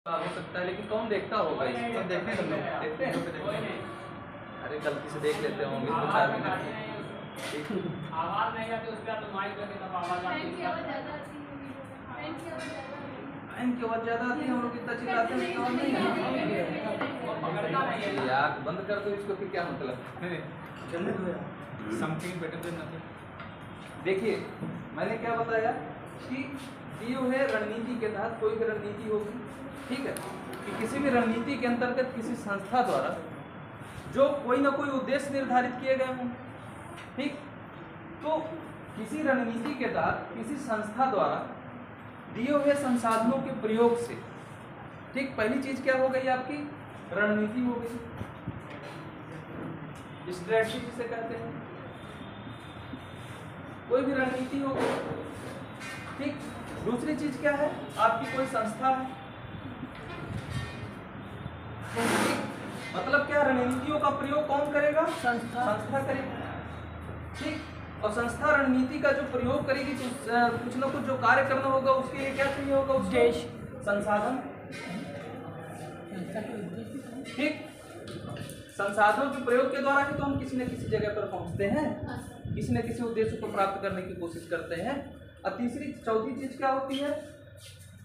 हो सकता है, लेकिन कौन देखता होगा इसको? देखते हैं हम लोग, देखते हैं। अरे गलती से देख लेते होंगे 2-4 मिनट। आवाज नहीं आती उसके बाद तो माइक लगे तब आवाज आती है। फैन की आवाज ज़्यादा आती है, हम लोग कितना चिल्लाते हैं उसकी आवाज नहीं आती है। यार बंद कर दो इसको, फिर क्या मतलब? Something better than nothing. देखिए मैंने क्या बताया कि जो है रणनीति के तहत कोई भी रणनीति होगी, ठीक है, कि किसी भी रणनीति के अंतर्गत किसी संस्था द्वारा जो कोई ना कोई उद्देश्य निर्धारित किए गए हों, ठीक, तो किसी रणनीति के तहत किसी संस्था द्वारा दिए हुए संसाधनों के प्रयोग से, ठीक, पहली चीज क्या हो गई आपकी? रणनीति हो गई, स्ट्रेटजी जिसे कहते हैं, कोई भी रणनीति हो गई, ठीक। दूसरी चीज क्या है? आपकी कोई संस्था है, ठीक? मतलब क्या, रणनीतियों का प्रयोग कौन करेगा? संस्था करेगा, ठीक। और संस्था रणनीति का जो प्रयोग करेगी तो कुछ ना कुछ जो कार्य करना होगा उसके लिए क्या चाहिए होगा? उसको संसाधन, ठीक। संसाधनों के प्रयोग के द्वारा ही तो हम किसी न किसी जगह पर पहुंचते हैं, किसी न किसी उद्देश्य को प्राप्त करने की कोशिश करते हैं। और चौथी चीज क्या होती है?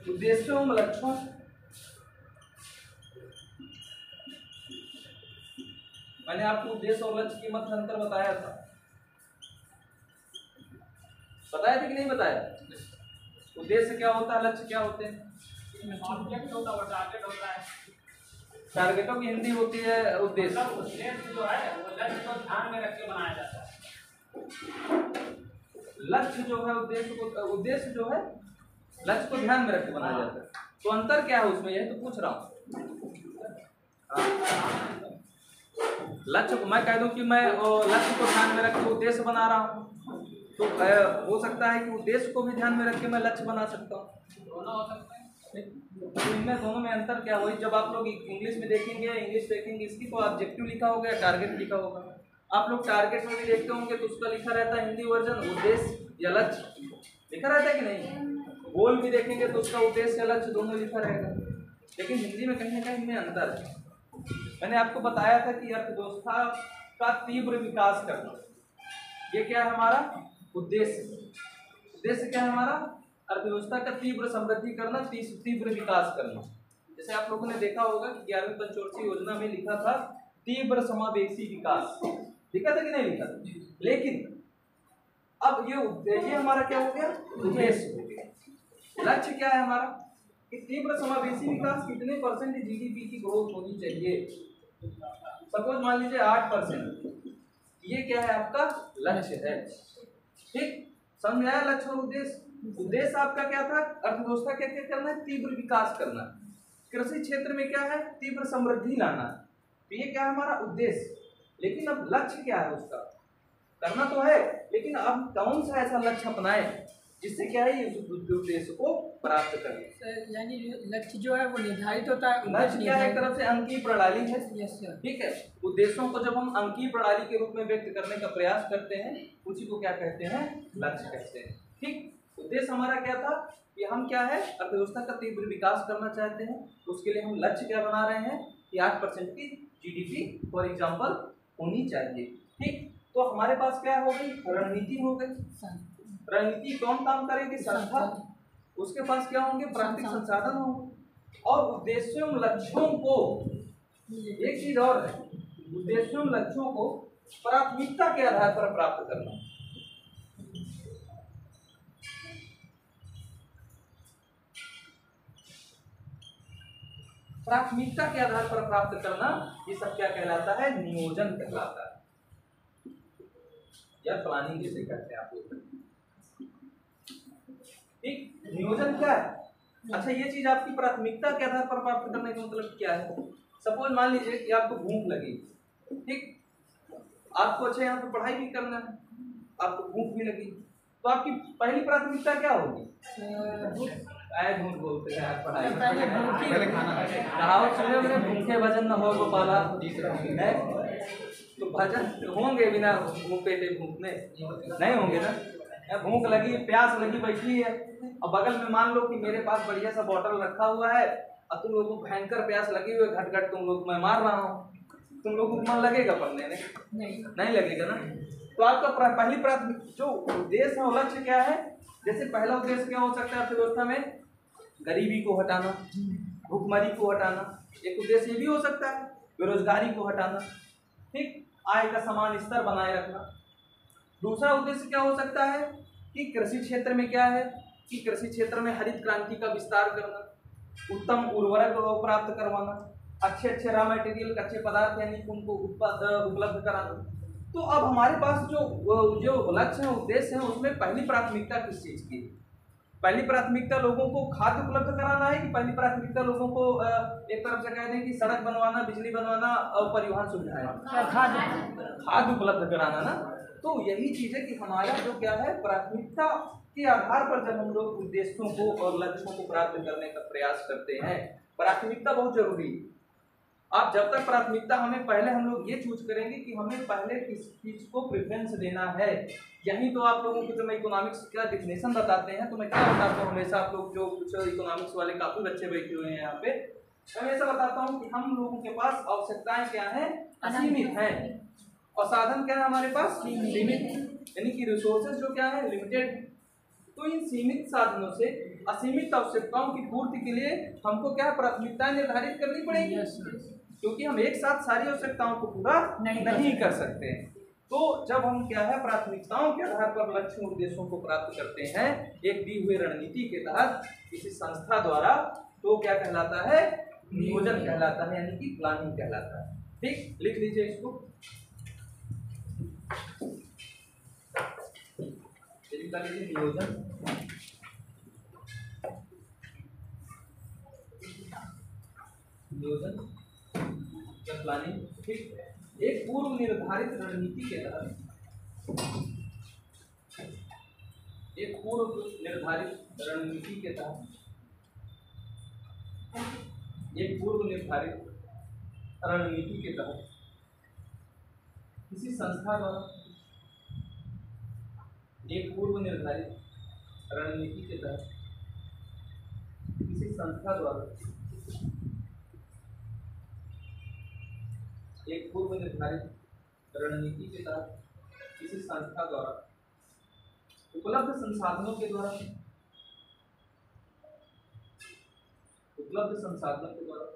उद्देश्यों एवं लक्ष्यों। मैंने आपको उद्देश्य और लक्ष्य के मध्य अंतर बताया था, बताया था कि नहीं बताया? उद्देश्य क्या होता है, लक्ष्य क्या होते हैं? ऑब्जेक्ट होता है, टारगेट होता है। टारगेटों की हिंदी होती है उद्देश्य। उद्देश्य जो है वो लक्ष्य को ध्यान में रख के बनाया जाता है। लक्ष्य जो है उद्देश्य जो है लक्ष्य को ध्यान में रख के बनाया जाता है। तो अंतर क्या है उसमें, यही तो पूछ रहा हूँ। लक्ष्य को मैं कह दूं कि मैं लक्ष्य को ध्यान में रख के उद्देश्य बना रहा हूँ, तो हो सकता है कि उद्देश्य को भी ध्यान में रख के मैं लक्ष्य बना सकता हूँ। दोनों हो सकते हैं। तो इनमें दोनों में अंतर क्या होगी? जब आप लोग इंग्लिश में देखेंगे इसकी तो ऑब्जेक्टिव लिखा होगा या टारगेट लिखा होगा। आप लोग टारगेट में भी देखते होंगे तो उसका लिखा रहता है हिंदी वर्जन उद्देश्य या लक्ष्य लिखा रहता है कि नहीं? गोल भी देखेंगे तो उसका उद्देश्य या लक्ष्य दोनों लिखा रहेगा, लेकिन हिंदी में कहीं ना कहीं में अंतर है। मैंने आपको बताया था कि अर्थव्यवस्था का तीव्र विकास करना, ये क्या है हमारा उद्देश्य। उद्देश्य क्या है हमारा? अर्थव्यवस्था का तीव्र समृद्धि करना, तीव्र विकास करना। जैसे आप लोगों ने देखा होगा कि 11वीं पंचवर्षीय योजना में लिखा था तीव्र समावेशी विकास, लिखा था कि नहीं लिखा था? लेकिन अब ये हमारा क्या हो गया? उद्देश्य हो गया। लक्ष्य क्या है हमारा? कि तीव्र समावेशी विकास कितने % जीडीपी की ग्रोथ होनी चाहिए। सपोज मान लीजिए 8%, ये क्या है आपका लक्ष्य है, ठीक। समझ आया लक्ष्य और उद्देश्य? उद्देश्य आपका क्या था? अर्थव्यवस्था क्या क्या करना है? तीव्र विकास करना। कृषि क्षेत्र में क्या है? तीव्र समृद्धि लाना। तो ये क्या है हमारा उद्देश्य। लेकिन अब लक्ष्य क्या है? उसका करना तो है, लेकिन अब कौन सा ऐसा लक्ष्य अपनाए जिससे क्या है इस उद्देश्य को प्राप्त करें। यानी लक्ष्य जो है वो निर्धारित होता है। लक्ष्य क्या है? एक तरफ से अंकीय प्रणाली है, यस सर, ठीक है। उद्देश्यों को जब हम अंकीय प्रणाली के रूप में व्यक्त करने का प्रयास करते हैं, उसी को क्या कहते हैं? लक्ष्य कहते हैं, ठीक। उद्देश्य हमारा क्या था कि हम क्या है अर्थव्यवस्था का तीव्र विकास करना चाहते हैं। उसके लिए हम लक्ष्य क्या बना रहे हैं कि 8% की जीडीपी फॉर एग्जांपल होनी चाहिए, ठीक। तो हमारे पास क्या हो गई? रणनीति हो गई। रणनीति कौन काम करेगी? संस्था। उसके पास क्या होंगे? प्राकृतिक संसाधन होंगे। और उद्देश्यों लक्ष्यों को, एक चीज और है, उद्देश्यों लक्ष्यों को प्राथमिकता के आधार पर प्राप्त करना। प्राथमिकता के आधार पर प्राप्त करना, ये सब क्या कहलाता है? नियोजन कहलाता है, या प्लानिंग जिसे कहते हैं आप लोग, ठीक। नियोजन क्या है? अच्छा, ये चीज आपकी प्राथमिकता के आधार पर प्राप्त करने का मतलब क्या है? सपोज मान लीजिए कि आपको भूख लगी, ठीक। आपको अच्छा यहाँ पे पढ़ाई भी करना है, आपको भूख भी लगी, तो आपकी पहली प्राथमिकता क्या होगी? भूख बोलते हैं पढ़ाई पहले खाना। कहावत सुने मैंने, भूखे भजन न हो गोपाला। तो भजन होंगे बिना पेटे भूखने? नहीं होंगे ना। भूख लगी, प्यास लगी, बैठी है, और बगल में मान लो कि मेरे पास बढ़िया सा बॉटल रखा हुआ है, और तुम लोगों को भयंकर प्यास लगी हुई है, घट घट तुम लोग मैं मार रहा हूँ, तुम लोगों को मन लगेगा पढ़ने में? नहीं लगेगा ना। तो आपका पहली प्राथमिक जो उद्देश्य है, लक्ष्य क्या है? जैसे पहला उद्देश्य क्या हो सकता है अर्थव्यवस्था में? गरीबी को हटाना, भूखमरी को हटाना, एक उद्देश्य ये भी हो सकता है, बेरोजगारी को हटाना, ठीक, आय का समान स्तर बनाए रखना। दूसरा उद्देश्य क्या हो सकता है कि कृषि क्षेत्र में क्या है कि कृषि क्षेत्र में हरित क्रांति का विस्तार करना, उत्तम उर्वरक प्राप्त करवाना, अच्छे अच्छे रॉ मटेरियल, कच्चे पदार्थ यानी उनको उपलब्ध कराना। तो अब हमारे पास जो लक्ष्य है, उद्देश्य है, उसमें पहली प्राथमिकता किस चीज की? पहली प्राथमिकता लोगों को खाद्य उपलब्ध कराना है कि पहली प्राथमिकता लोगों को एक तरफ से कह दें कि सड़क बनवाना, बिजली बनवाना और परिवहन सुविधाएं, खाद्य उपलब्ध कराना ना। तो यही चीज है कि हमारा जो क्या है, प्राथमिकता के आधार पर जब हम लोग उद्देश्यों को और लक्ष्यों को प्राप्त करने का प्रयास करते हैं, प्राथमिकता बहुत जरूरी है। आप जब तक प्राथमिकता हमें पहले हम लोग ये चूज करेंगे कि हमें पहले किस चीज को प्रेफरेंस देना है। यही तो आप लोगों को जब मैं इकोनॉमिक्स का डिफिनेशन बताते हैं तो मैं क्या बताता हूँ हमेशा, आप लोग जो कुछ इकोनॉमिक्स वाले काफी बच्चे बैठे हुए हैं यहाँ पे, मैं हमेशा बताता हूँ कि हम लोगों के पास आवश्यकताएं क्या है, असीमित है, और साधन क्या है हमारे पास, सीमित, यानी कि रिसोर्सेज जो क्या है, लिमिटेड। तो इन सीमित साधनों से असीमित आवश्यकताओं की पूर्ति के लिए हमको क्या प्राथमिकताएं निर्धारित करनी पड़ेगी, क्योंकि हम एक साथ सारी आवश्यकताओं को पूरा नहीं कर सकते। तो जब हम क्या है, प्राथमिकताओं के आधार पर लक्ष्य उद्देश्यों को प्राप्त करते हैं एक दी हुई रणनीति के तहत किसी संस्था द्वारा, तो क्या कहलाता है, नियोजन कहलाता है, यानी कि प्लानिंग कहलाता है। ठीक, लिख लीजिए इसको, नियोजन, नियोजन या प्लानिंग। ठीक, एक पूर्व निर्धारित रणनीति के तहत, एक पूर्व निर्धारित रणनीति के तहत, एक पूर्व निर्धारित रणनीति के तहत किसी संस्था द्वारा, एक पूर्व निर्धारित रणनीति के तहत किसी संस्था द्वारा, एक पूर्व निर्धारित रणनीति के तहत किसी संस्था द्वारा उपलब्ध संसाधनों के द्वारा, उपलब्ध संसाधनों के द्वारा,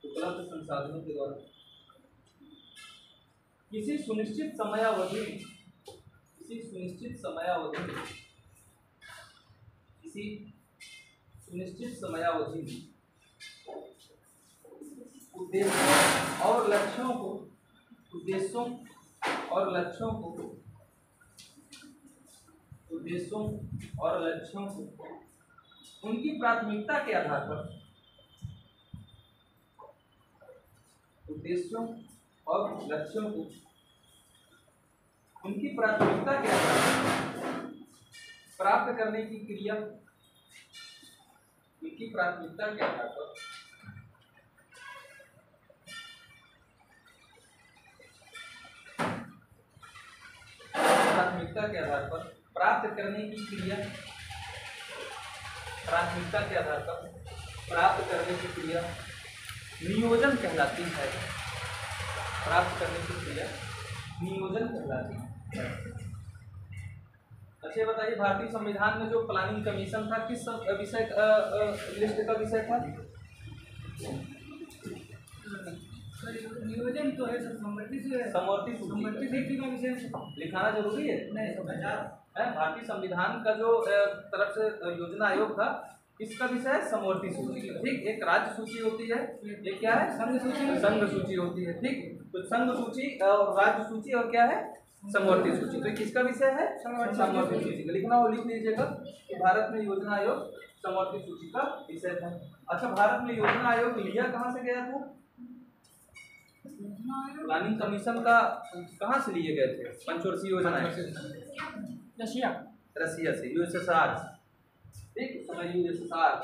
उपलब्ध संसाधनों के द्वारा किसी सुनिश्चित समयावधि में, किसी सुनिश्चित समयावधि में, किसी सुनिश्चित समयावधि में उद्देश्यों और लक्ष्यों को, उद्देश्यों और लक्ष्यों को, उद्देश्यों और लक्ष्यों को उनकी प्राथमिकता के आधार पर, उद्देश्यों और लक्ष्यों को उनकी प्राथमिकता के आधार पर प्राप्त करने की क्रिया, उनकी प्राथमिकता के आधार पर प्राथमिकता के आधार पर प्राप्त करने की क्रिया, प्राथमिकता के आधार पर प्राप्त करने की क्रिया नियोजन कहलाती है। प्राप्त करने की क्रिया नियोजन कहलाती है। अच्छा बताइए, भारतीय संविधान में जो प्लानिंग कमीशन था किस विषय लिस्ट का विषय था? नियोजन तो है सर, समवर्ती सूची का विषय लिखाना जरूरी है? नहीं, भारतीय संविधान का जो तरफ से योजना आयोग था, इसका विषय है समवर्ती सूची। ठीक, एक राज्य सूची होती है, एक क्या है, संघ सूची, संघ सूची होती है। ठीक, तो संघ सूची और राज्य सूची और क्या है, समवर्ती सूची। तो किसका विषय है, समवर्ती सूची का लिखना हो, लिख लीजिएगा कि भारत में योजना आयोग समवर्ती सूची का विषय था। अच्छा, भारत में योजना आयोग लिया कहाँ से गया था? प्लानिंग कमीशन का कहाँ से लिए गए थे पंचवर्षीय योजना? रशिया से, यूएसएसआर। ठीक, समय यूएसएसआर।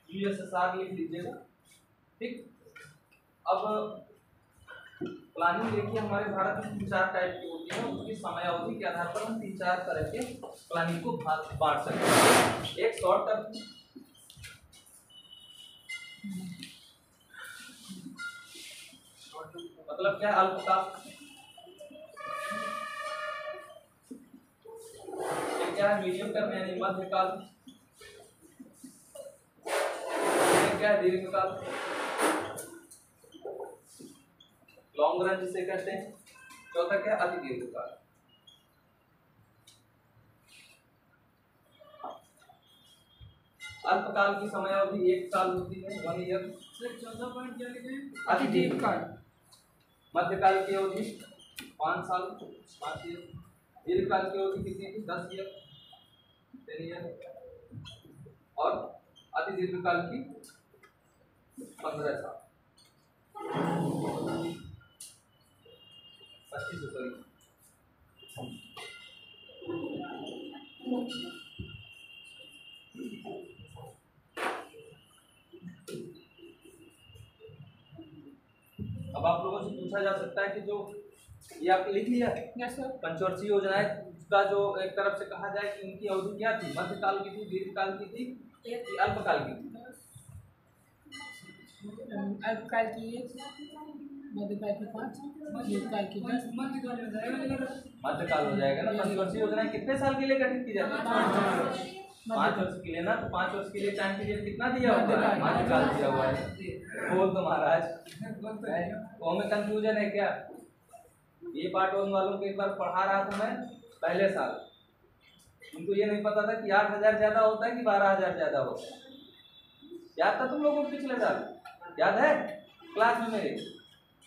यूएसएसआर लिख लीजिएगा। ठीक, अब प्लानिंग देखिए हमारे भारत में 3-4 टाइप की होती है, उसकी समयावधि के आधार पर हम 3-4 तरह के प्लानिंग को बांट सकते हैं। एक शॉर्ट टर्म, मतलब क्या, अल्पकाल। एक क्या है मीडियम टर्म यानी मध्यकाल। एक क्या है दीर्घकाल, लॉन्ग रन जिसे कहते हैं। चौथा क्या है अति दीर्घकाल। अल्पकाल की समयावधि 1 साल होती है, 1 ईयर। सर 14 पॉइंट क्या लिखे हैं? अति दीर्घकाल। मध्यकाल की अवधि 5 साल, 5 ईयर। दीर्घकाल की अवधि कितनी थी? 10 ईयर, 10 ईयर। और अति दीर्घकाल की 15 साल, 25 सॉरी। अब आप लोगों से पूछा जा सकता है कि जो ये आपने लिख लिया है यस सर। पंचवर्षीय योजनाएं, उसका जो एक तरफ से कहा जाए कि उनकी अवधि क्या थी, मध्यकाल की थी, दीर्घकाल की थी, कि अल्पकाल की थी? अल्पकाल की 1, मध्यकाल की 5, दीर्घकाल की 10। मध्यकाल हो जाएगा। मध्यकाल हो जाएगा ना। पंचवर्षीय योजनाएं कितने साल के लिए गठित की जाती है? 5 वर्ष के लिए ना। तो 5 वर्ष के लिए टाइम पीरियड कितना दिया हुआ है? मध्यकाल दिया हुआ है। बोल तो महाराज, वो हमें कंफ्यूजन है क्या? ये पार्ट 1 वालों को एक बार पढ़ा रहा था मैं पहले साल, उनको ये नहीं पता था कि 8,000 ज्यादा होता है कि 12,000 ज्यादा होता है। याद था तुम लोगों को पिछले साल? याद है क्लास में मेरे?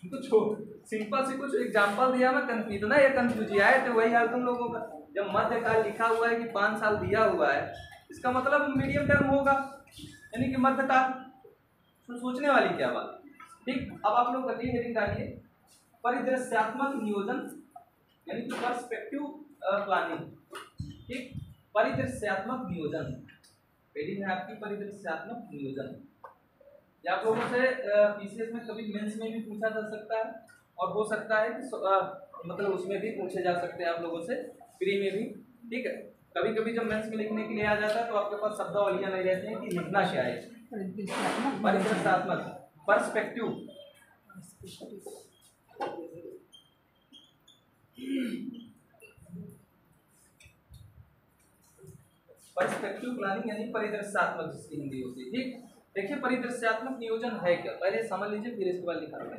उनको सिंपल से कुछ एग्जांपल दिया, मैं इतना ये कंफ्यूज आए थे। वही हाल तुम लोगों का। जब मध्यकाल लिखा हुआ है कि 5 साल दिया हुआ है, इसका मतलब मीडियम टर्म होगा, यानी कि मध्यकाल। सोचने वाली क्या बात। ठीक, अब आप लोग अगली हेडिंग डालिए, परिदृश्यात्मक नियोजन यानी कि पर्सपेक्टिव प्लानिंग। ठीक, परिदृश्यात्मक नियोजन हेडिंग है आपकी, परिदृश्यात्मक नियोजन। या आप लोगों से पीसीएस में कभी मेंस में भी पूछा जा सकता है, और हो सकता है कि मतलब उसमें भी पूछे जा सकते हैं आप लोगों से, प्री में भी। ठीक है, कभी कभी जब मेंस में लिखने के लिए आ जाता है तो आपके पास शब्दावलियां नहीं रहती हैं कि लिखना क्या है। परिदृश्यात्मक, पर्सपेक्टिव। पर्सपेक्टिव प्लानिंग यानी परिदृश्यात्मक जिसकी हिंदी होती है। ठीक, देखिए परिदृश्यात्मक नियोजन है क्या, पहले समझ लीजिए फिर इसके बाद लिखा है।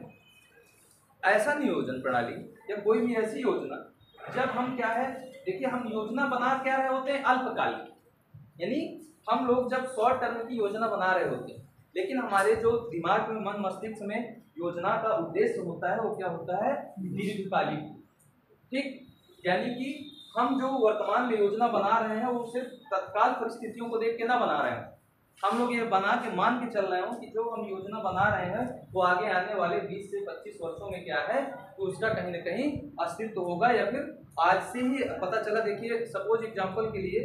ऐसा नियोजन प्रणाली या कोई भी ऐसी योजना जब हम क्या है, देखिए हम योजना बना क्या रहे होते हैं, अल्पकालिक, यानी हम लोग जब शॉर्ट टर्म की योजना बना रहे होते हैं, लेकिन हमारे जो दिमाग में, मन मस्तिष्क में योजना का उद्देश्य होता है वो क्या होता है, दीर्घकालिक। ठीक, यानी कि हम जो वर्तमान में योजना बना रहे हैं वो सिर्फ तत्काल परिस्थितियों को देख के ना बना रहे हैं। हम लोग ये बना के मान के चल रहे हो कि जो हम योजना बना रहे हैं वो आगे आने वाले 20 से 25 वर्षों में क्या है, तो उसका कहीं ना कहीं अस्तित्व होगा, या फिर आज से ही पता चला। देखिए सपोज एग्जांपल के लिए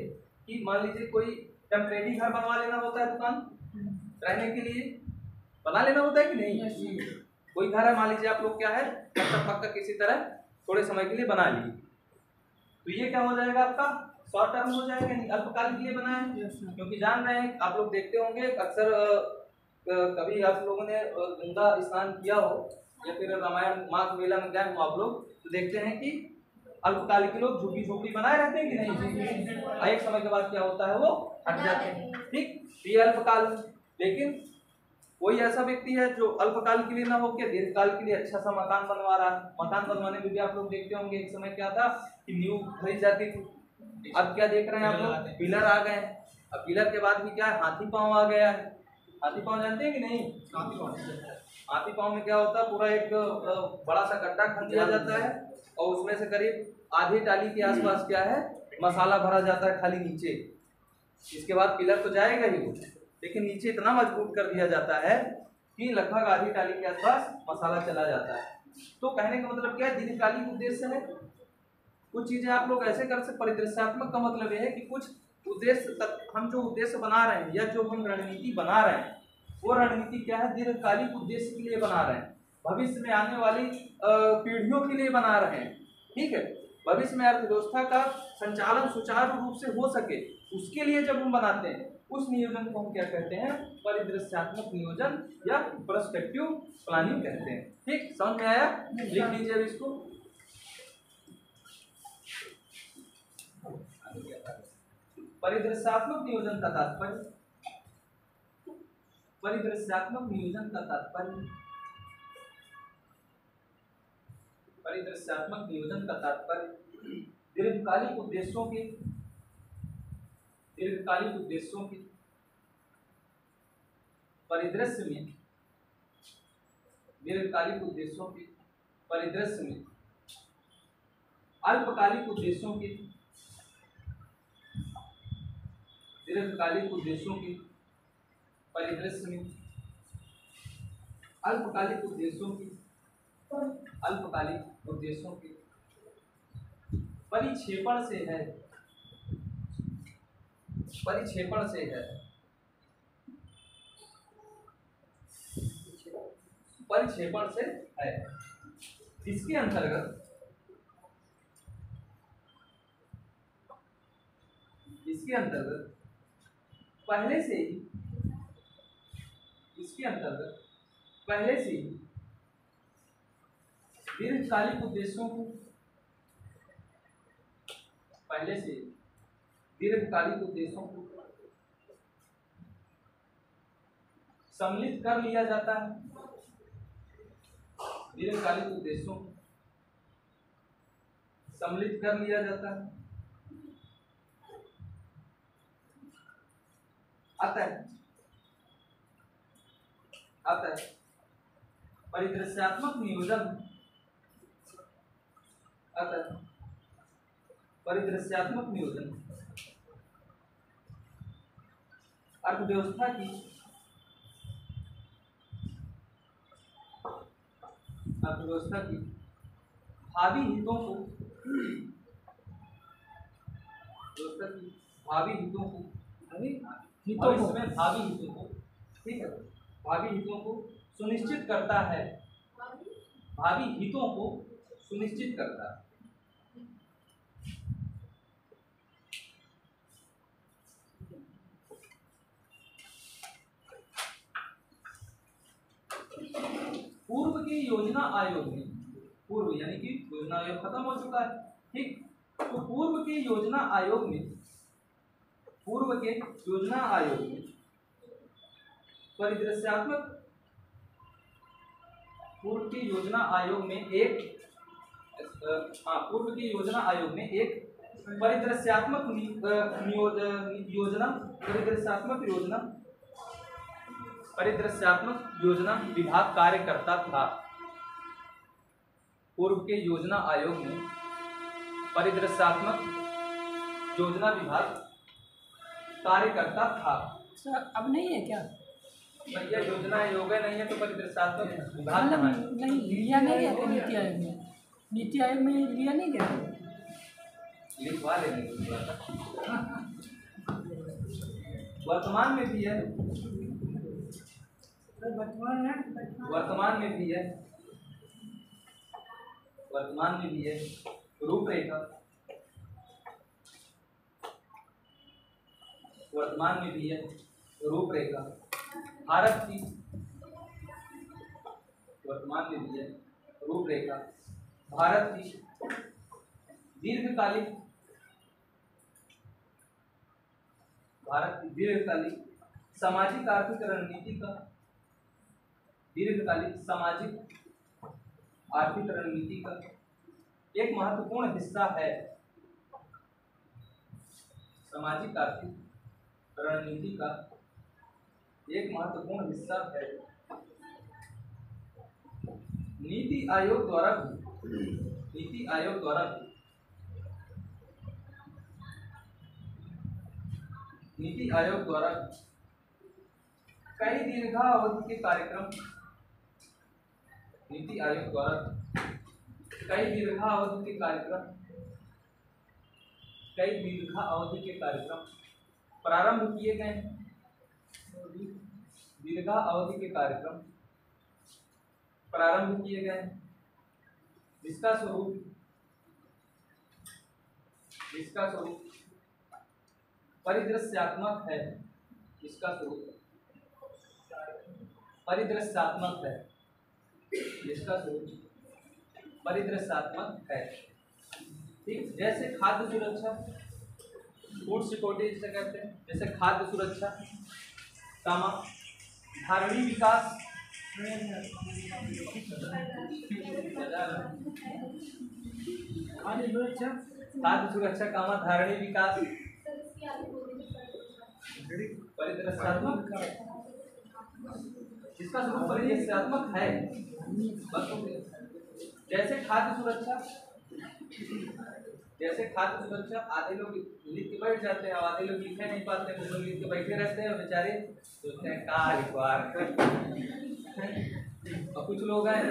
कि मान लीजिए कोई टेम्परेरी घर बनवा लेना होता है, दुकान रहने के लिए बना लेना होता है कि नहीं। कोई घर है मान लीजिए आप लोग क्या है पक्का किसी तरह थोड़े समय के लिए बना लिए, तो ये क्या हो जाएगा आपका शॉर्ट टर्म हो जाएगा, नहीं अल्पकाल के लिए बनाए हैं। क्योंकि जान रहे हैं आप लोग, देखते होंगे अक्सर कभी आप लोगों ने गंगा स्नान किया हो या फिर रामायण माघ मेला में गए हो आप लोग, तो देखते हैं कि अल्पकाल के लोग झुग्गी झोपड़ी बनाए रहते हैं कि नहीं। एक समय के बाद क्या होता है वो हट जाते हैं। ठीक, ये अल्पकाल। लेकिन कोई ऐसा व्यक्ति है जो अल्पकाल के लिए ना होकर दीर्घकाल के लिए अच्छा सा मकान बनवा रहा है। मकान बनवाने में भी आप लोग देखते होंगे एक समय क्या था कि नींव भरी जाती थी, अब क्या देख रहे हैं आप लोग, पिलर आ गए। अब पिलर के बाद भी क्या है, हाथी पांव आ गया है। हाथी पांव जानते हैं कि नहीं? हाथी पांव में क्या होता है, पूरा एक बड़ा सा गड्ढा खन दिया जाता है और उसमें से करीब आधी टाली के आसपास क्या है, मसाला भरा जाता है खाली नीचे। इसके बाद पिलर तो जाएगा ही वो, लेकिन नीचे इतना मजबूत कर दिया जाता है कि लगभग आधी टाली के आसपास मसाला चला जाता है। तो कहने का मतलब क्या है, दीर्घकालिक उद्देश्य है। कुछ चीजें आप लोग ऐसे कर सकते। परिदृश्यात्मक का मतलब यह है कि कुछ उद्देश्य, हम जो उद्देश्य बना रहे हैं या जो हम रणनीति बना रहे हैं वो रणनीति क्या है, दीर्घकालिक उद्देश्य के लिए बना रहे हैं। भविष्य में आने वाली पीढ़ियों के लिए बना रहे हैं। ठीक है, भविष्य में अर्थव्यवस्था का संचालन सुचारू रूप से हो सके उसके लिए जब हम बनाते हैं उस नियोजन को हम क्या कहते हैं, परिदृश्यात्मक नियोजन या पर्सपेक्टिव प्लानिंग कहते हैं। ठीक, समझ में आया? लिख लीजिए अब इसको। परिदृश्यात्मक नियोजन का तात्पर्य, परिदृश्यात्मक नियोजन का तात्पर्य, परिदृश्यात्मक नियोजन का तात्पर्य दीर्घकालिक उद्देश्यों के, दीर्घकालिक उद्देश्यों के परिदृश्य में, दीर्घकालिक उद्देश्यों के परिदृश्य में अल्पकालिक उद्देश्यों के, दीर्घकालिक उद्देश्यों के परिदृश्य में अल्पकालिक उद्देश्यों की, अल्पकालिक उद्देश्यों के परिक्षेपण से है, परिक्षेपण से है, परिक्षेपण से है। इसके अंतर्गत, इसके अंतर्गत पहले से ही, इसके अंतर्गत पहले से ही दीर्घकालिक उद्देश्यों को, पहले से दीर्घकालिक उद्देश्यों को सम्मिलित कर लिया जाता है, दीर्घकालिक उद्देश्यों को सम्मिलित कर लिया जाता है। अतः परिदृश्यात्मक नियोजन, अतः परिदृश्यात्मक नियोजन अर्थव्यवस्था की, अर्थव्यवस्था की भावी हितों को, व्यवस्था की भावी हितों को, भविष्य में भावी हितों को, ठीक है, भावी हितों को सुनिश्चित करता है, भावी हितों को सुनिश्चित करता है। पूर्व की योजना आयोग ने, पूर्व यानी कि योजना आयोग खत्म हो चुका है, ठीक, तो पूर्व के योजना आयोग में, पूर्व के योजना आयोग में परिदृश्यात्मक, पूर्व की योजना आयोग में एक, पूर्व की योजना आयोग में एक परिदृश्यात्मक योजना, परिदृश्यात्मक योजना, परिदृश्यात्मक योजना विभाग कार्य करता था। पूर्व के योजना आयोग में परिदृश्यात्मक योजना विभाग कार्य करता था। सर अब नहीं है क्या? भैया योजना आयोग नहीं है तो परिदृश्यात्मक विभाग मतलब कहाँ है? नहीं लिया नहीं गया था नीति आयोग में, नीति आयोग में लिया नहीं गया। लिखवा लेंगे, वर्तमान में भी है, वर्तमान में भी है, वर्तमान में भी है रूपरेखा, वर्तमान में भी है रूपरेखा भारत की, वर्तमान में भी है रूपरेखा भारत की दीर्घकालिक, भारत की दीर्घकालिक सामाजिक आर्थिक रणनीति का, दीर्घकालिक सामाजिक आर्थिक रणनीति का एक महत्वपूर्ण हिस्सा है, सामाजिक आर्थिक रणनीति का एक महत्वपूर्ण हिस्सा है। नीति आयोग द्वारा भी, नीति आयोग द्वारा भी, नीति आयोग द्वारा कई दीर्घावधि के कार्यक्रम, नीति आयोग द्वारा कई दीर्घावधि के कार्यक्रम, कई दीर्घावधि के कार्यक्रम प्रारंभ किए गए हैं, दीर्घावधि के कार्यक्रम प्रारंभ किए गए हैं, जिसका स्वरूप परिदृश्यात्मक है, इसका स्वरूप परिदृश्यात्मक है, इसका स्वरूप परिदृश्यात्मक है। ठीक, जैसे खाद्य सुरक्षा, फूड सिक्योरिटी जिसे कहते हैं, जैसे खाद्य सुरक्षा, कामा धारणीय विकास, खाद्य सुरक्षा, कामा धारणीय विकास, परिदृश्यात्मक, जिसका स्वरूप परिदृश्यात्मक है। जैसे खाद्य सुरक्षा, आधे लोग लिख के बैठ जाते हैं और आधे लोग लिखे नहीं पाते हैं, लोग लिख के बैठे रहते हैं और बेचारे सोचते हैं का लिखवा। और कुछ लोग हैं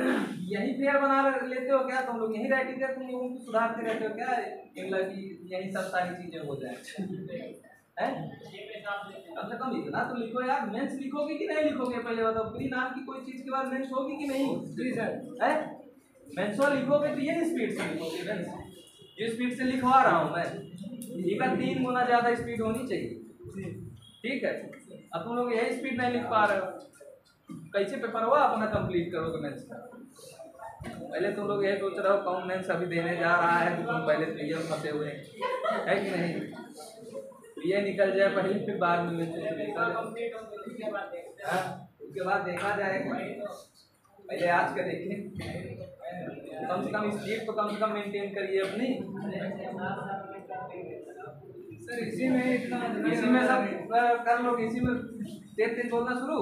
यही पेयर बना लेते हो क्या, तुम लोग यही राइटिंग कर तुम लोगों को सुधारते रहते हो क्या, इंग्लिश की यही सब सारी चीजें हो जाए हैं। कम से कम इतना तो लिखो यार। मेंस लिखोगे कि नहीं लिखोगे पहले बताओ, प्री नाम की कोई चीज के बाद मेंस होगी कि नहीं? जी सर है। मेंसो लिखोगे तो ये स्पीड से लिखोगे, मेंस जिस स्पीड से लिखवा रहा हूँ मैं, इसका 3 गुना ज्यादा स्पीड होनी चाहिए। ठीक है, अब तुम लोग यही स्पीड नहीं लिख पा रहे हो, कैसे पेपर हुआ अपना कंप्लीट करोगे मेंस का? पहले तुम लोग यही सोच रहे हो कौन मेंस अभी देने जा रहा है, तो तुम पहले प्रिय फंसे हुए है कि नहीं? प्रिय निकल जाए पहले, फिर बाद में उसके बाद देखा जाएगा। पहले आज का देखिए, कम से कम स्पीड तो कम से कम मेंटेन करिए अपनी। सर इसी में सब कर लो, इसी में तेज बोलना शुरू।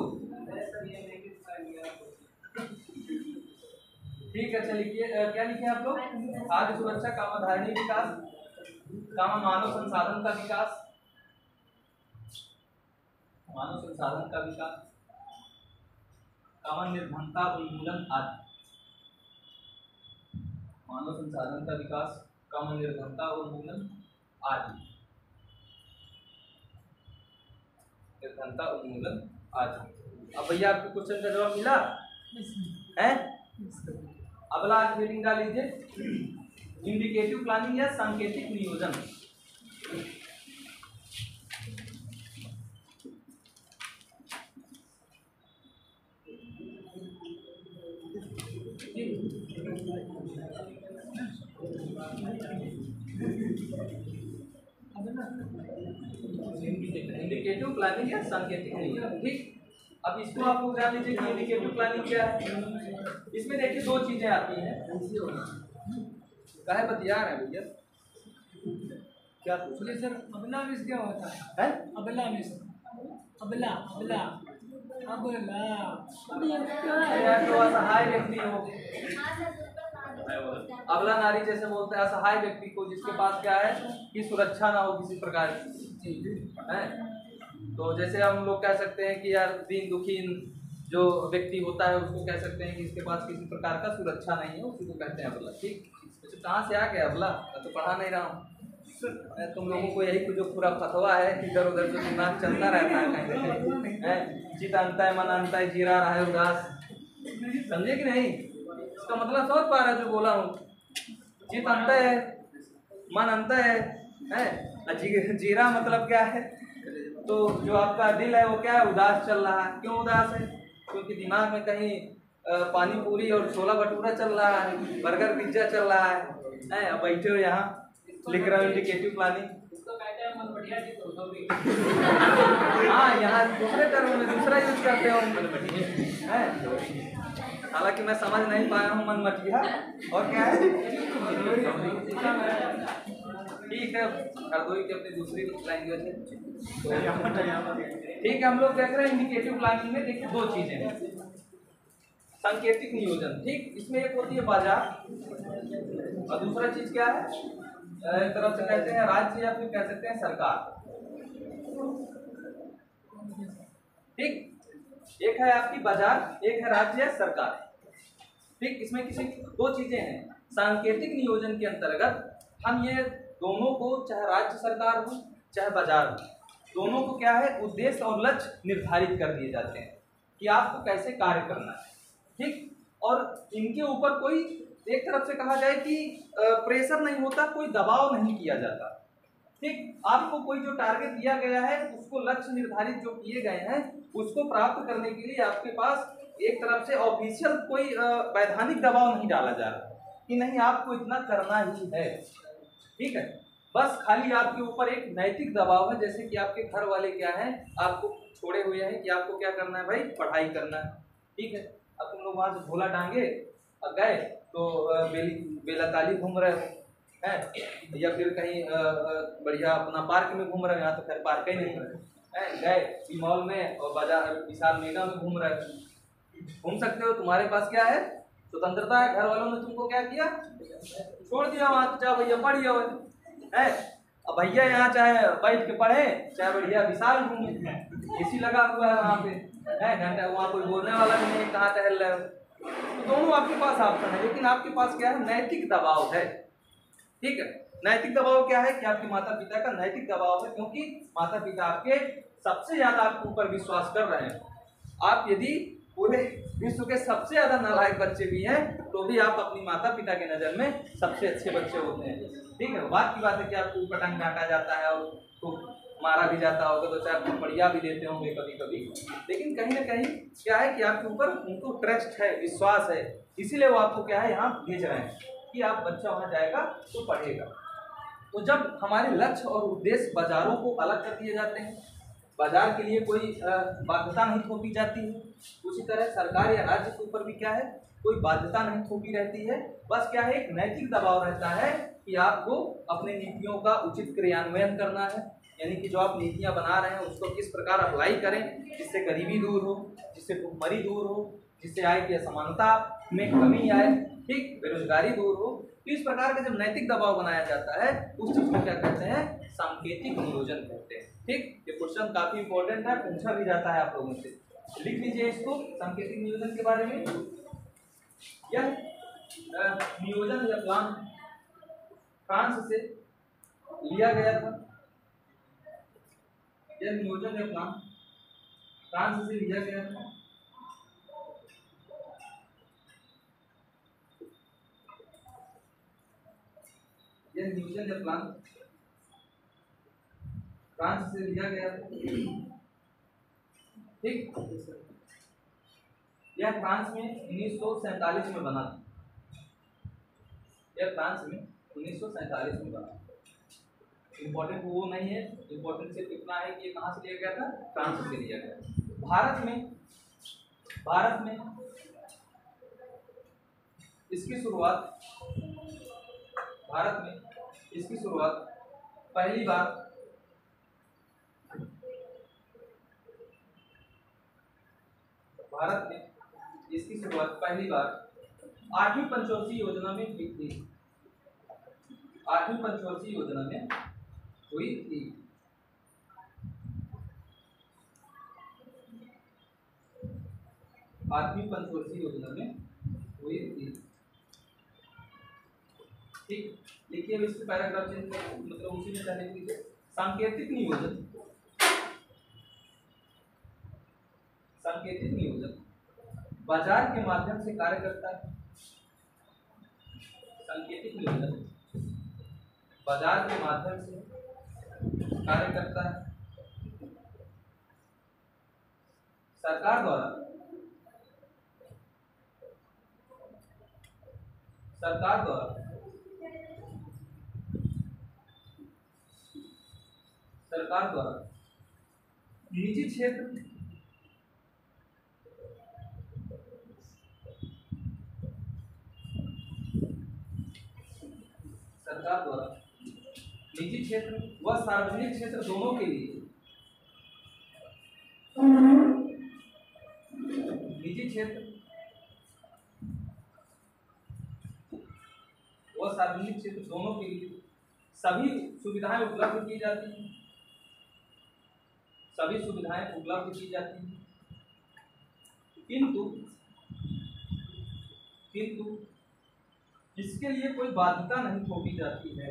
ठीक है, अच्छा लिखिए, क्या लिखे आप लोग? खाद्य सुरक्षा, कामा धारणीय विकास, कामा मानव संसाधन का विकास, मानव संसाधन का विकास, कामा निर्धनता उन्मूलन आदि। मानव संसाधन का विकास, कामा निर्धनता उन्मूलन आदि, निर्धनता उन्मूलन आदि। अब भैया आपको क्वेश्चन का जवाब मिला है? अगला हेडिंग डाल लीजिए, इंडिकेटिव प्लानिंग या सांकेतिक नियोजन। इंडिकेटिव प्लानिंग या सांकेतिक नियोजन। ठीक, अब इसको आप लोग जान लीजिए कि इंडिकेटिव प्लानिंग क्या है। इसमें देखिए 2 चीजें आती हैं। काहे बतिया रहे भैया, क्या पूछ रहे सर? अबला मिस क्या होता है? अबला मिस, अबला अबला अबला तो असहाय व्यक्ति हो, अबला नारी जैसे बोलते हैं असहाय व्यक्ति को, जिसके पास क्या है कि सुरक्षा ना हो किसी प्रकार की है। तो जैसे हम लोग कह सकते हैं कि यार दीन दुखी जो व्यक्ति होता है उसको कह सकते हैं कि इसके पास किसी प्रकार का सुरक्षा नहीं है, उसी को कहते हैं अबला। ठीक, तो कहाँ से आ गया अबला? मैं तो पढ़ा नहीं रहा हूँ। तुम लोगों को यही जो पूरा फतवा है कि इधर उधर जो दिमाग चलता रहता है कहीं, चित अंता है मन अंता है, जीरा रहा है उदास, समझे कि नहीं? इसका मतलब समझ पा रहा है जो बोला हूँ? चित अंता है, मन अंता है, जीरा मतलब क्या है? तो जो आपका दिल है वो क्या है? उदास चल रहा है। क्यों उदास है? क्योंकि दिमाग में कहीं पानी पूरी और छोला भटूरा चल रहा है, बर्गर पिज्जा चल रहा है। अब बैठे हो यहाँ लिख रहा हूँ इंडिकेटिव प्लानिंग। हाँ, यहाँ दूसरे टर्म में दूसरा यूज करते हैं। हालांकि मैं समझ नहीं पाया हूँ मन मटिया और क्या है। ठीक है, हरदोई की अपनी दूसरी लैंग्वेज है। ठीक है, हम लोग देख रहे हैं इंडिकेटिव प्लानिंग में देखिए 2 चीजें हैं। सांकेतिक नियोजन, ठीक, इसमें एक होती है बाजार और दूसरा चीज क्या है? एक तरफ से कहते हैं राज्य या फिर कह सकते हैं सरकार। ठीक, एक है आपकी बाजार, एक है राज्य या सरकार। ठीक, इसमें किसी 2 चीजें हैं। सांकेतिक नियोजन के अंतर्गत हम ये दोनों को, चाहे राज्य सरकार हो चाहे बाजार हो, दोनों को क्या है उद्देश्य और लक्ष्य निर्धारित कर दिए जाते हैं कि आपको कैसे कार्य करना है। ठीक, और इनके ऊपर कोई एक तरफ से कहा जाए कि प्रेशर नहीं होता, कोई दबाव नहीं किया जाता। ठीक, आपको कोई जो टारगेट दिया गया है, उसको लक्ष्य निर्धारित जो किए गए हैं, उसको प्राप्त करने के लिए आपके पास एक तरफ से ऑफिशियल कोई वैधानिक दबाव नहीं डाला जा रहा कि नहीं आपको इतना करना ही है। ठीक है, बस खाली आपके ऊपर एक नैतिक दबाव है, जैसे कि आपके घर वाले क्या हैं, आपको छोड़े हुए हैं कि आपको क्या करना है भाई, पढ़ाई करना है। ठीक है, अब तुम लोग वहां से झोला टांगे और गए तो बेलाताली घूम रहे हो हैं, या फिर कहीं बढ़िया अपना पार्क में घूम रहे हो, यहाँ तो खैर पार्क ही नहीं है, गए मॉल में और बाजार विशाल मेगा में घूम रहे हो, घूम सकते हो, तुम्हारे पास क्या है, स्वतंत्रता है। घर वालों ने तुमको क्या किया, छोड़ दिया वहां, चाहे भैया पढ़िए है। अब भैया यहाँ चाहे बैठ के पढ़े, चाहे बढ़िया विशाल घूमे, एसी लगा हुआ है वहाँ पे है, घंटा वहाँ कोई बोलने वाला भी नहीं, कहाँ टहल रहे हो। तो दोनों आपके पास ऑप्शन है, लेकिन आपके पास क्या है, नैतिक दबाव है। ठीक है, नैतिक दबाव क्या है कि आपके माता पिता का नैतिक दबाव है, क्योंकि माता पिता आपके सबसे ज्यादा आपके ऊपर विश्वास कर रहे हैं। आप यदि पूरे विश्व के सबसे ज्यादा नालायक बच्चे भी हैं तो भी आप अपनी माता पिता के नजर में सबसे अच्छे बच्चे होते हैं। ठीक है, बात की बात है कि आपको पतंग डांटा जाता है और तो मारा भी जाता होगा, तो चाहे बढ़िया भी देते होंगे कभी कभी, लेकिन कहीं ना कहीं क्या है कि आपके ऊपर उनको ट्रस्ट है, विश्वास है, इसीलिए वो आपको क्या है यहाँ भेज रहे हैं कि आप बच्चा वहाँ जाएगा तो पढ़ेगा। तो जब हमारे लक्ष्य और उद्देश्य बाजारों को अलग कर दिए जाते हैं, बाजार के लिए कोई बाध्यता नहीं थोपी जाती है, उसी तरह सरकार या राज्य के ऊपर भी क्या है, कोई बाध्यता नहीं थोपी रहती है। बस क्या है, एक नैतिक दबाव रहता है कि आपको अपने नीतियों का उचित क्रियान्वयन करना है, यानी कि जो आप नीतियां बना रहे हैं उसको किस प्रकार अप्लाई करें जिससे गरीबी दूर हो, जिससे भुखमरी दूर हो, जिससे आय की असमानता में कमी आए, ठीक, बेरोजगारी दूर हो। तो इस प्रकार का जब नैतिक दबाव बनाया जाता है उस चीज को क्या कहते हैं, सांकेतिक नियोजन कहते हैं। ठीक, ये क्वेश्चन काफी इंपॉर्टेंट है, पूछा भी जाता है आप लोगों से, लिख लीजिए इसको। सांकेतिक नियोजन के बारे में, यह नियोजन या प्लान फ्रांस से लिया गया था। यह नियोजन या प्लान फ्रांस से लिया गया था। यह नियोजन या प्लान फ्रांस से लिया गया था। ठीक, यह फ्रांस में 1947 में बना था। यह फ्रांस में 1947 में बना। इंपॉर्टेंट वो नहीं है, इंपॉर्टेंट सिर्फ इतना है कि ये कहाँ से लिया गया था, फ्रांस से लिया गया। भारत में इसकी शुरुआत पहली बार आठवीं पंचवर्षीय योजना में हुई थी। 8वीं पंचवर्षीय योजना में हुई थी। ठीक, देखिए अब इससे पैराग्राफ चेंज मतलब उसी में जाने के लिए सांकेतिक नियोजन बाजार के माध्यम से कार्य करता है। सांकेतिक नियोजन बाजार के माध्यम से कार्य करता है। सरकार द्वारा निजी क्षेत्र व सार्वजनिक क्षेत्र दोनों के लिए निजी क्षेत्र व सार्वजनिक क्षेत्र दोनों के लिए सभी सुविधाएं उपलब्ध की जाती हैं। किंतु इसके लिए कोई बाध्यता नहीं थोपी जाती है।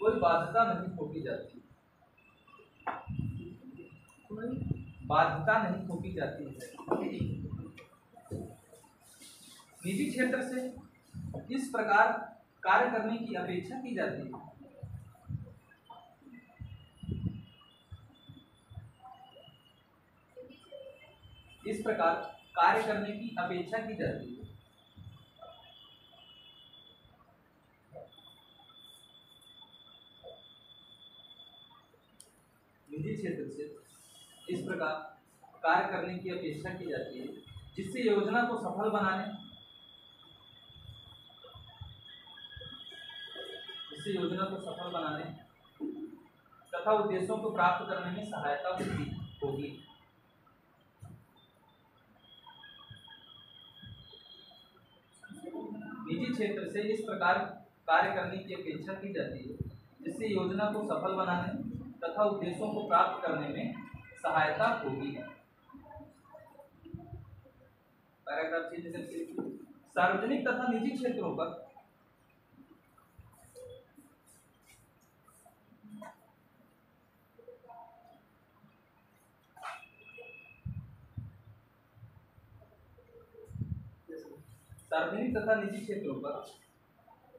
कोई बाध्यता नहीं थोपी जाती, कोई बाध्यता नहीं थोपी जाती है। निजी क्षेत्र से इस प्रकार कार्य करने की अपेक्षा की जाती है। इस प्रकार कार्य करने की अपेक्षा की जाती है। निजी क्षेत्र से इस प्रकार कार्य करने की अपेक्षा की जाती है जिससे योजना को सफल बनाने तथा उद्देश्यों को प्राप्त करने में सहायता होगी। निजी क्षेत्र से इस प्रकार कार्य करने की अपेक्षा की जाती है जिससे योजना को सफल बनाने तथा उद्देश्यों को प्राप्त करने में सहायता होगी। पैराग्राफ 6 सार्वजनिक तथा निजी क्षेत्रों पर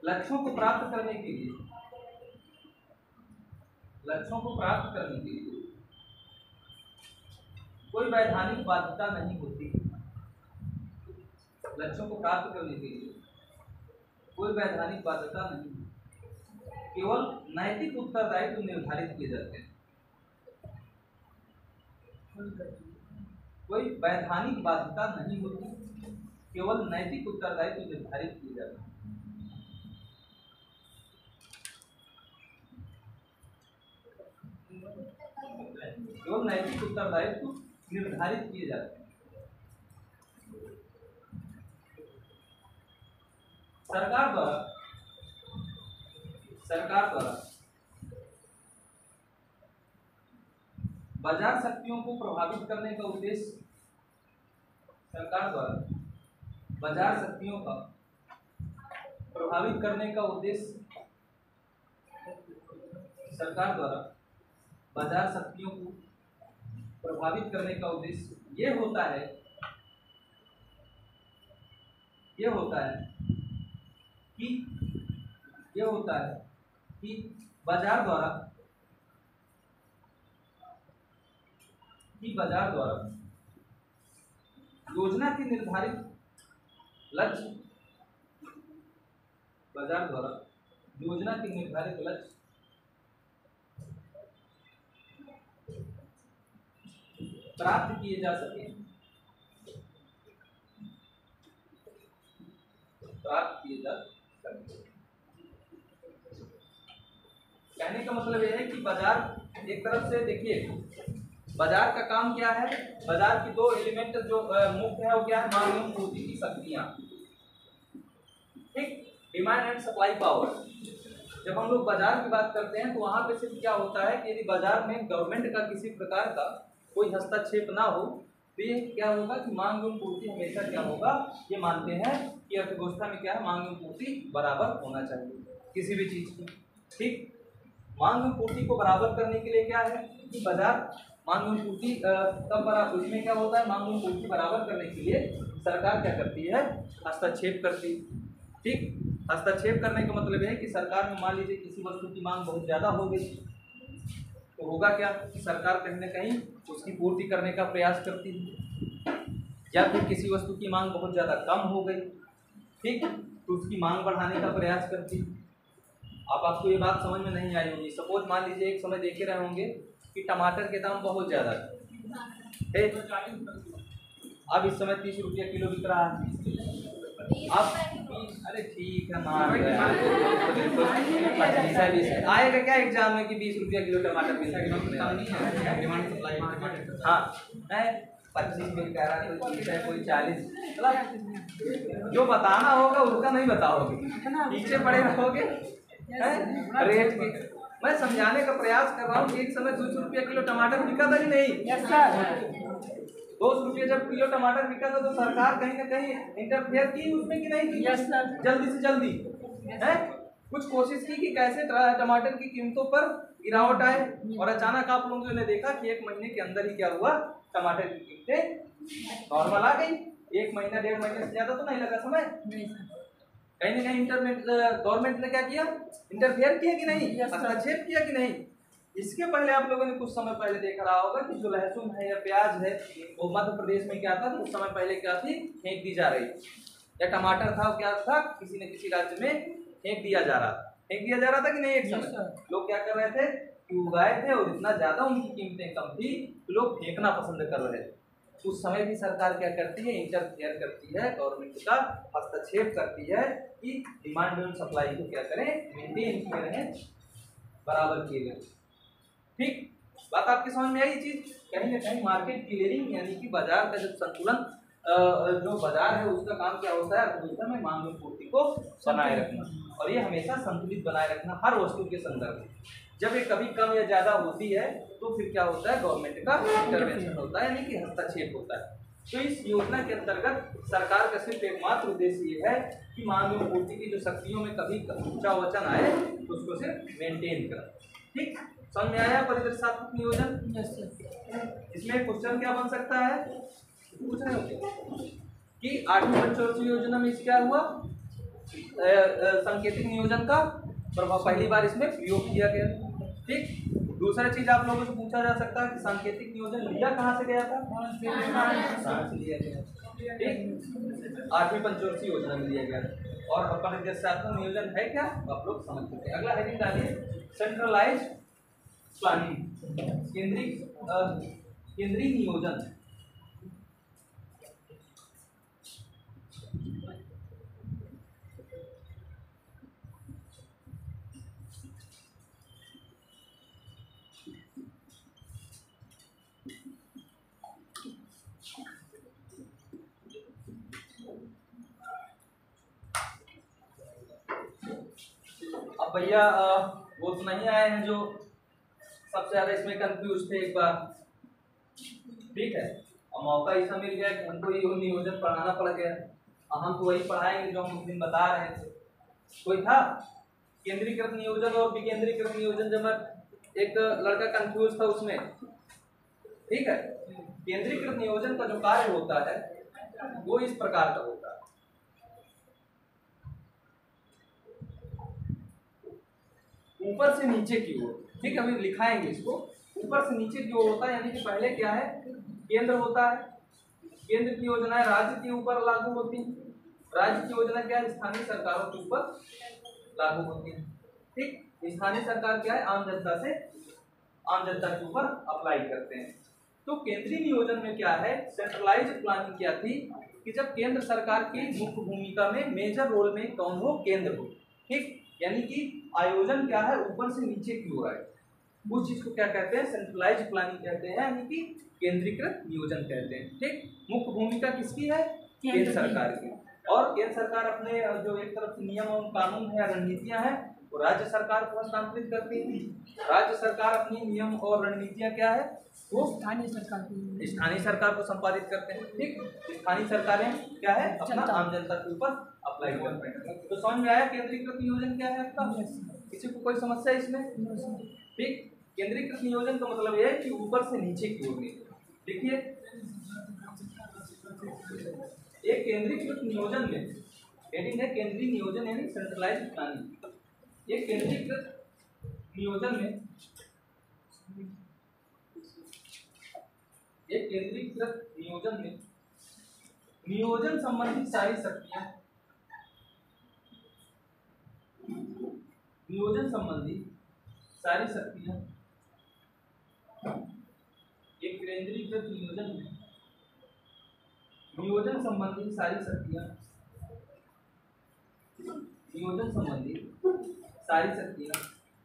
लक्ष्यों को प्राप्त करने के लिए कोई वैधानिक बाध्यता नहीं होती। लक्ष्यों को प्राप्त करने के लिए कोई वैधानिक बाध्यता नहीं, केवल नैतिक उत्तरदायित्व निर्धारित किए जाते हैं। कोई वैधानिक बाध्यता नहीं होती, केवल नैतिक उत्तरदायित्व निर्धारित किए जाते हैं। केवल नैतिक उत्तरदायित्व निर्धारित किए जाते हैं। सरकार द्वारा बाजार शक्तियों को प्रभावित करने का उद्देश्य बाजार शक्तियों का प्रभावित करने का उद्देश्य सरकार द्वारा बाजार शक्तियों को प्रभावित करने का उद्देश्य ये होता है कि बाजार द्वारा योजना के निर्धारित लक्ष्य प्राप्त किए जा सके। कहने का मतलब यह है कि बाजार एक तरफ से देखिए, बाजार का काम क्या है? बाजार की दो एलिमेंट जो मुख्य है वो क्या है? मांग एवं पूर्ति की शक्तियां, ठीक, डिमांड एंड सप्लाई पावर। जब हम लोग बाजार की बात करते हैं तो वहां पे सिर्फ क्या होता है कि यदि बाजार में गवर्नमेंट का किसी प्रकार का कोई हस्तक्षेप ना हो तो ये क्या होगा कि मांग एवं पूर्ति हमेशा क्या होगा, ये मानते हैं कि अर्थव्यवस्था में क्या है, मांग एवं पूर्ति बराबर होना चाहिए किसी भी चीज की, ठीक। मांग एवं पूर्ति को बराबर करने के लिए क्या है कि बाजार मांग एवं पूर्ति तब बराबर, उसमें क्या होता है, मांग एवं पूर्ति बराबर करने के लिए सरकार क्या करती है, हस्तक्षेप करती है, ठीक। हस्तक्षेप करने का मतलब है कि सरकार में मान लीजिए किसी वस्तु की मांग बहुत ज़्यादा हो गई तो होगा क्या कि सरकार कहीं ना कहीं उसकी पूर्ति करने का प्रयास करती है, या फिर किसी वस्तु की मांग बहुत ज़्यादा कम हो गई, ठीक, तो उसकी मांग बढ़ाने का प्रयास करती है। अब आपको ये बात समझ में नहीं आई होगी। सपोज मान लीजिए एक समय देखे रहे होंगे कि टमाटर के दाम बहुत ज़्यादा है, अब इस समय 30 रुपये किलो बिक रहा है। अब अरे ठीक है, मान आएगा क्या एग्जाम में कि 20 रुपया किलो टमाटर मिल रहा, हाँ 25 में कह रहा है, कोई 30 है, कोई 40, मतलब जो बताना होगा उसका नहीं बताओगे, पीछे पड़े रहोगे रेट के। मैं समझाने का प्रयास कर रहा हूँ कि एक समय 200 रुपया किलो टमाटर बिका था कि नहीं? 200 रुपये जब किलो टमाटर बिका था तो सरकार कहीं ना कहीं इंटरफेयर की उसमें कि नहीं की? जल्दी से जल्दी है, कुछ कोशिश की कि कैसे टमाटर की कीमतों पर गिरावट आए, और अचानक आप लोगों ने देखा कि 1 महीने के अंदर ही क्या हुआ, टमाटर की कीमतें नॉर्मल आ गई। 1 महीना 1.5 महीने से ज्यादा तो नहीं लगा समय। नहीं सर। कहीं ना कहीं गवर्नमेंट ने क्या किया, इंटरफेयर किया कि नहीं, Yes, sir. हस्तक्षेप किया कि नहीं। इसके पहले आप लोगों ने कुछ समय पहले देखा रहा होगा कि जो लहसुन है या प्याज है वो मध्य प्रदेश में क्या था, कुछ समय पहले क्या थी, फेंक दी जा रही थी, या टमाटर था क्या था, किसी न किसी राज्य में फेंक दिया जा रहा था, कि नहीं। एक Yes, समय sir. लोग क्या कर रहे थे कि उगाए थे और इतना ज्यादा उनकी कीमतें कम थी तो लोग फेंकना पसंद कर रहे थे। उस समय भी सरकार क्या करती है, इंटरफेयर करती है, गवर्नमेंट का हस्तक्षेप करती है कि डिमांड एंड सप्लाई को क्या करें, मेंटेन किए रहें, बराबर किए रहें। ठीक, बात आपकी समझ में आई ये चीज। कहीं ना कहीं मार्केट क्लियरिंग यानी कि बाजार का जब संतुलन, जो बाजार है उसका काम क्या होता है, अर्थव्यवस्था में मांग और पूर्ति को बनाए रखना, और ये हमेशा संतुलित बनाए रखना हर वस्तु के संदर्भ में। जब ये कभी कम या ज्यादा होती है तो फिर क्या होता है, गवर्नमेंट का इंटरवेंशन होता है, यानी कि हस्तक्षेप होता है। तो इस योजना के अंतर्गत सरकार का सिर्फ एकमात्र उद्देश्य ये है कि मांग और पूर्ति की जो शक्तियों में कभी ऊंचा वचन आए तो उसको सिर्फ मेंटेन करें। ठीक, समझ में आया परिदृश्यात्मक नियोजन। Yes, sir. इसमें क्वेश्चन क्या बन सकता है, पूछ रहे हो कि 8वीं पंचवर्षीय योजना में क्या हुआ, सांकेतिक नियोजन का प्रभाव पहली बार इसमें प्रयोग किया गया। ठीक, दूसरा चीज आप लोगों से पूछा जा सकता है कि सांकेतिक नियोजन लिया कहाँ से गया था, कहाँ से लिया गया। ठीक, 8वीं पंचवर्षीय योजना में लिया गया। और परिदृश्यात्मक नियोजन है क्या, आप लोग समझ सकते हैं। अगला हेडिंग डालिए, सेंट्रलाइज प्लानिंग, केंद्रीय नियोजन। अब भैया वो तो नहीं आए हैं जो सबसे ज्यादा इसमें कंफ्यूज थे एक बार। ठीक है, अब मौका ऐसा मिल गया कि हमको ये नियोजन पढ़ाना पड़ गया, हम तो वही पढ़ाएंगे जो हम उस दिन बता रहे थे। कोई था केंद्रीकृत नियोजन और विकेंद्रीकृत नियोजन, जब एक लड़का कंफ्यूज था उसमें। ठीक है, केंद्रीकृत नियोजन का जो कार्य होता है वो इस प्रकार का होता है, ऊपर से नीचे की ओर। ठीक है, अभी लिखाएंगे इसको, ऊपर से नीचे की ओर होता है, यानी कि पहले क्या है, केंद्र होता है, केंद्र की योजनाएं राज्य के ऊपर लागू होती हैं, राज्य की योजना क्या है, स्थानीय सरकारों के ऊपर लागू होती है। ठीक, स्थानीय सरकार क्या है, आम जनता के ऊपर अप्लाई करते हैं। तो केंद्रीय नियोजन में क्या है, सेंट्रलाइज्ड प्लानिंग क्या थी कि जब केंद्र सरकार की मुख्य भूमिका में, मेजर रोल में कौन हो, केंद्र हो। ठीक, यानी कि आयोजन क्या है, ऊपर से नीचे की ओर आए, उस चीज को क्या कहते हैं, सेंट्रलाइज्ड प्लानिंग कहते हैं, यानी कि केंद्रीकृत नियोजन कहते हैं। ठीक, मुख्य भूमिका किसकी है, केंद्र सरकार की, और केंद्र सरकार अपने जो एक तरफ से नियम और कानून है, रणनीतियां हैं, वो राज्य सरकार को हस्तांतरित करती है। राज्य सरकार अपनी नियम और रणनीतियां क्या है, वो स्थानीय सरकार को संपादित करते हैं। ठीक, स्थानीय सरकारें क्या है, अपना आम जनता के ऊपर अप्लाई करते हैं। तो समझ में आया केंद्रीकृत नियोजन क्या है आपका, किसी को कोई समस्या इसमें। ठीक, केंद्रीकृत नियोजन का मतलब यह है कि ऊपर से नीचे की ओर। देखिए, एक केंद्रीकृत नियोजन में हेडिंग है केंद्रीय नियोजन यानी सेंट्रलाइज्ड प्लानिंग। एक केंद्रीकृत नियोजन में, एक केंद्रीकृत नियोजन में नियोजन संबंधी सारी शक्तियां, नियोजन संबंधी सारी शक्तियां, एक केंद्रीकृत नियोजन में नियोजन संबंधी सारी शक्तियां, नियोजन संबंधी सारी शक्तियां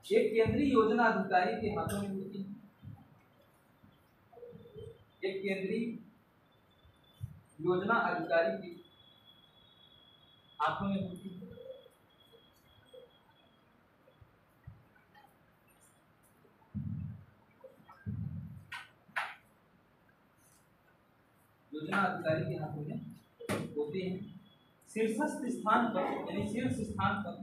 एक केंद्रीय योजना अधिकारी के हाथों में होती है। एक केंद्रीय योजना अधिकारी के हाथों में होती है। योजना अधिकारी के हाथों में होती है। शीर्षस्थ स्थान पर यानी शीर्ष स्थान पर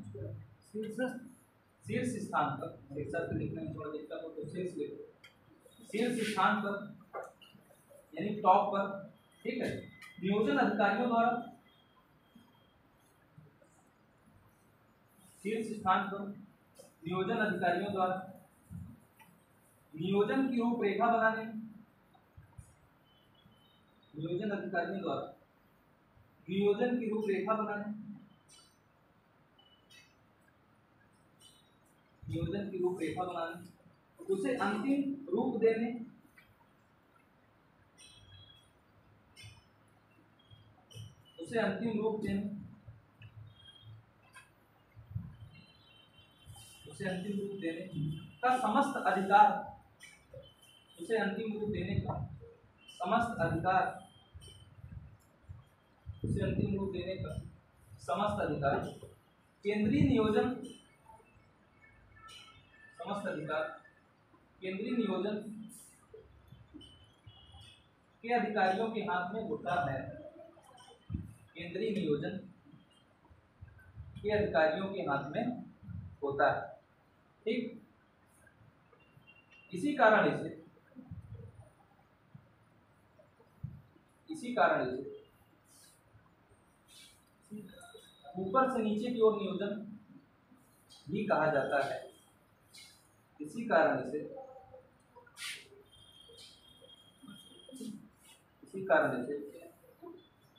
शीर्ष स्थान पर, शीर्षक लिखने में थोड़ा दिक्कत हो तो शीर्ष लिखो, शीर्ष स्थान पर यानी टॉप पर, ठीक है। नियोजन अधिकारियों द्वारा, शीर्ष स्थान पर नियोजन अधिकारियों द्वारा नियोजन की रूपरेखा बनाने, नियोजन अधिकारियों द्वारा नियोजन की रूपरेखा बनाने, नियोजन की रूपरेखा बनाने, उसे अंतिम रूप देने, उसे अंतिम रूप देने, उसे अंतिम रूप देने का समस्त अधिकार, उसे अंतिम रूप देने का समस्त अधिकार, उसे अंतिम रूप देने का समस्त अधिकार केंद्रीय नियोजन, समस्त अधिकार केंद्रीय नियोजन के अधिकारियों के हाथ में होता है, केंद्रीय नियोजन के अधिकारियों के हाथ में होता है, ठीक। इसी कारण से ऊपर से नीचे की ओर नियोजन भी कहा जाता है, इसी कारण से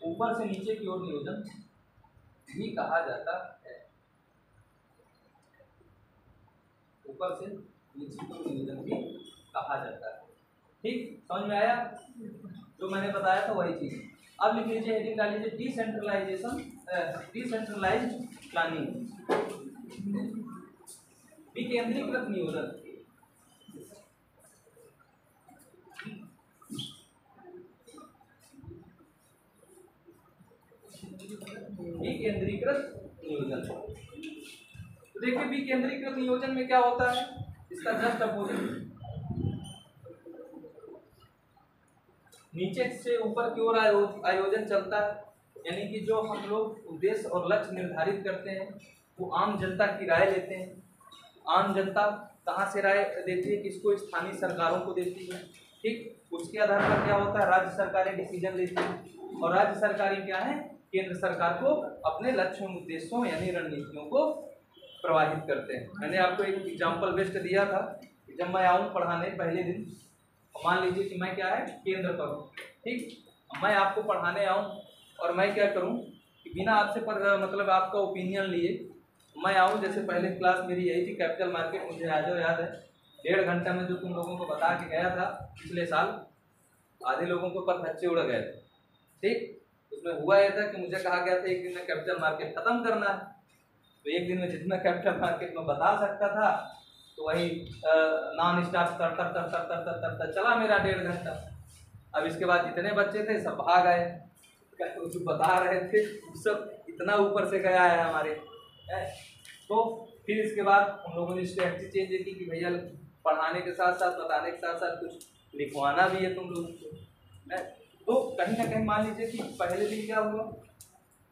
ऊपर से नीचे की ओर नियोजन भी कहा जाता है, ऊपर से नीचे की ओर नियोजन भी कहा जाता है, ठीक। समझ में आया? जो मैंने बताया था वही चीज। अब लिख लीजिए, हेडिंग डाल लीजिए, डिसेंट्रलाइज्ड प्लानिंग, विकेंद्रीकृत नियोजन, विकेंद्रीकृत नियोजन। तो देखिए विकेंद्रीकृत नियोजन में क्या होता है, इसका जस्ट अपोजिट, नीचे से ऊपर की ओर आयोजन चलता है, यानी कि जो हम लोग उद्देश्य और लक्ष्य निर्धारित करते हैं वो आम जनता की राय लेते हैं। आम जनता कहाँ से राय देती है, किसको? स्थानीय सरकारों को देती है, ठीक। उसके आधार पर क्या होता है, राज्य सरकारें डिसीजन लेती हैं, और राज्य सरकारें क्या है, केंद्र सरकार को अपने लक्ष्यों उद्देश्यों यानी रणनीतियों को प्रवाहित करते हैं। मैंने आपको एक एग्जाम्पल बेस्ट दिया था, जब मैं आऊँ पढ़ाने पहले दिन, मान लीजिए कि मैं क्या है केंद्र पर हूँ, ठीक। मैं आपको पढ़ाने आऊँ और मैं क्या करूँ कि बिना आपसे मतलब आपका ओपिनियन लिए मैं आऊँ, जैसे पहले क्लास मेरी यही थी कैपिटल मार्केट, मुझे आज याद है 1.5 घंटा में जो तुम लोगों को बता के गया था पिछले साल, आधे लोगों के ऊपर धच्चे उड़ गए थे, ठीक। उसमें हुआ यह था कि मुझे कहा गया था एक दिन में कैपिटल मार्केट खत्म करना है, तो एक दिन में जितना कैपिटल मार्केट में बता सकता था तो वही नॉन स्टॉप तर चला मेरा 1.5 घंटा। अब इसके बाद जितने बच्चे थे सब भाग आए, जो बता रहे थे सब इतना ऊपर से गया है हमारे है। तो फिर इसके बाद उन लोगों ने स्ट्रेटजी चेंज की कि भैया पढ़ाने के साथ साथ बताने के साथ साथ कुछ लिखवाना भी है तुम लोगों को है। तो कहीं ना कहीं मान लीजिए कि पहले दिन क्या हुआ,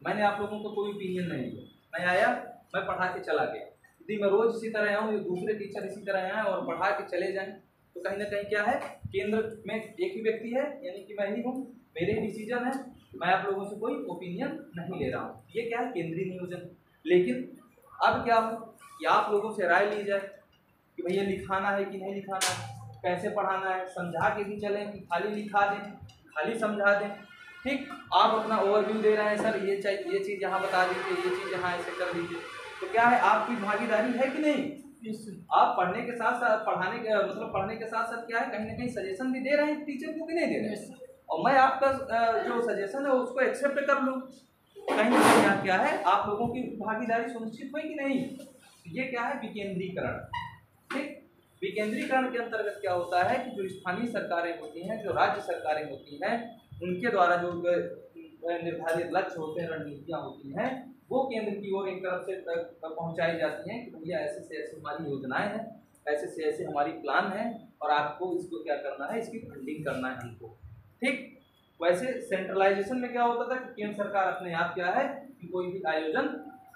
मैंने आप लोगों को कोई ओपिनियन नहीं दिया, मैं आया, मैं पढ़ा के चला गया। यदि मैं रोज इसी तरह आऊँ, दूसरे टीचर इसी तरह आए और पढ़ा के चले जाएं, तो कहीं ना कहीं क्या है, केंद्र में एक ही व्यक्ति है यानी कि मैं ही हूँ, मेरे ही डिसीजन है, मैं आप लोगों से कोई ओपिनियन नहीं ले रहा हूँ, ये क्या है केंद्रीय नियोजन। लेकिन अब क्या हो कि आप लोगों से राय ली जाए कि भैया लिखाना है कि नहीं लिखाना है, कैसे पढ़ाना है, समझा के भी चलें कि खाली लिखा दें, खाली समझा दें, ठीक। आप अपना ओवरव्यू दे रहे हैं, सर ये चाहिए, ये चीज़ यहाँ बता दीजिए, ये चीज़ यहाँ ऐसे कर दीजिए, तो क्या है आपकी भागीदारी है कि नहीं। आप पढ़ने के साथ साथ पढ़ाने के मतलब पढ़ने के साथ साथ क्या है कहीं ना कहीं सजेशन भी दे रहे हैं टीचर को कि नहीं दे रहे हैं, और मैं आपका जो सजेशन है उसको एक्सेप्ट कर लूँ, कहीं ना कहीं यहाँ क्या है आप लोगों की भागीदारी सुनिश्चित हुई कि नहीं। ये क्या है विकेंद्रीकरण, ठीक। विकेंद्रीकरण के अंतर्गत क्या होता है कि जो स्थानीय सरकारें होती हैं, जो राज्य सरकारें होती हैं, उनके द्वारा जो निर्धारित लक्ष्य होते हैं, रणनीतियाँ होती हैं, वो केंद्र की ओर एक तरफ से पहुंचाई जाती हैं कि भैया ऐसे से ऐसे हमारी योजनाएं हैं, ऐसे से ऐसे हमारी प्लान है, और आपको इसको क्या करना है, इसकी फंडिंग करना है हमको, ठीक। वैसे सेंट्रलाइजेशन में क्या होता था कि केंद्र सरकार अपने आप क्या है कि कोई भी आयोजन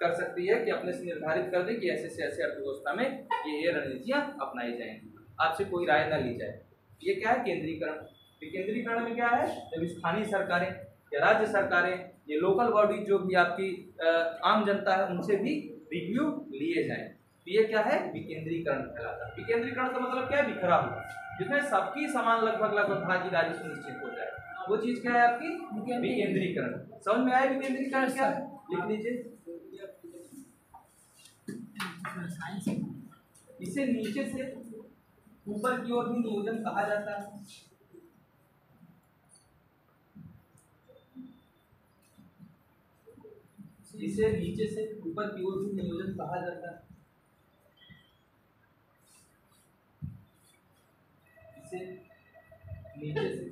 कर सकती है कि अपने से निर्धारित कर दे कि ऐसे से ऐसे अर्थव्यवस्था में ये रणनीतियां अपनाई जाएंगी, आपसे कोई राय न ली जाए। ये क्या है? केंद्रीकरण। विकेंद्रीकरण में क्या है? जब स्थानीय सरकारें या राज्य सरकारें, ये लोकल बॉडी जो भी आपकी आम जनता है, उनसे भी रिव्यू लिए जाएं, तो ये क्या है? विकेंद्रीकरण कहलाता है। विकेंद्रीकरण का मतलब क्या है? बिखरा हुआ, जिसमें सबकी समान लगभग भागीदारी सुनिश्चित हो जाए, वो चीज क्या है आपकी? विकेंद्रीकरण। समझ में आया विकेंद्रीकरण क्या है? लिख लीजिए। इसे नीचे से ऊपर की ओर भी नियोजन कहा जाता है। इसे नीचे से ऊपर की ओर भी नियोजन कहा जाता है। इसे नीचे से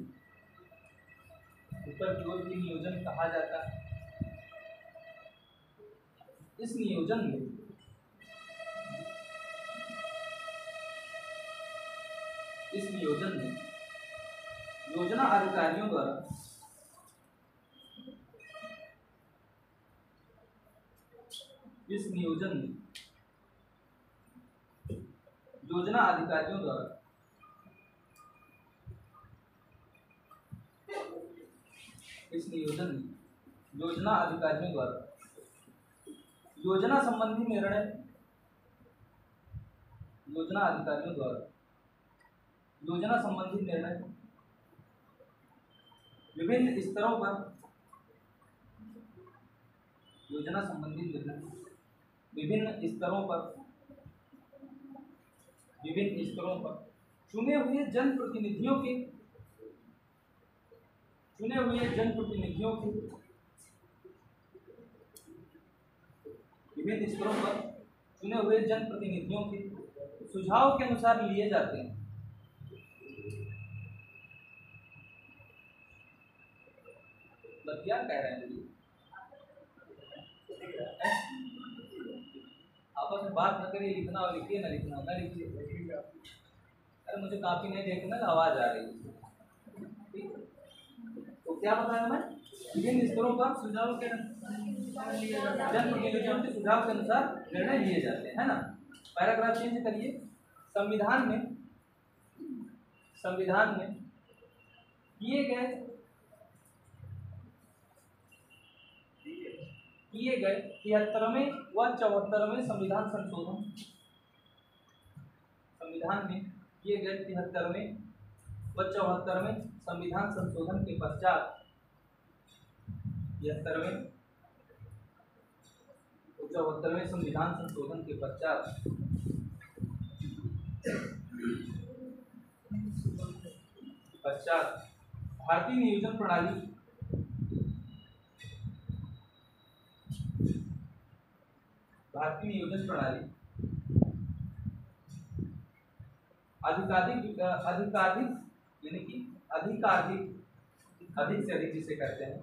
ऊपर की ओर भी नियोजन कहा जाता है। इस नियोजन में योजना अधिकारियों द्वारा योजना अधिकारियों द्वारा योजना संबंधी निर्णय विभिन्न स्तरों पर चुने हुए जनप्रतिनिधियों के सुझाव के अनुसार लिए जाते हैं। मतलब क्या कह रहे हैं? आपस में बात न करिए, लिखना और लिखिए, ना लिखना ना लिखिए। अरे मुझे काफी नहीं देखना, आवाज आ रही है। ठीक, तो क्या बताया मैं? विभिन्न स्तरों पर सुझाव के जनप्रतिनिधियों के सुझाव के अनुसार निर्णय लिए जाते हैं, है ना। पैराग्राफ चेंज करिए। संविधान में किए गए 73वें व 74वें संविधान संशोधन के पश्चात 74वें संविधान संशोधन के पश्चात भारतीय नियोजन प्रणाली अधिक से अधिक जिसे कहते हैं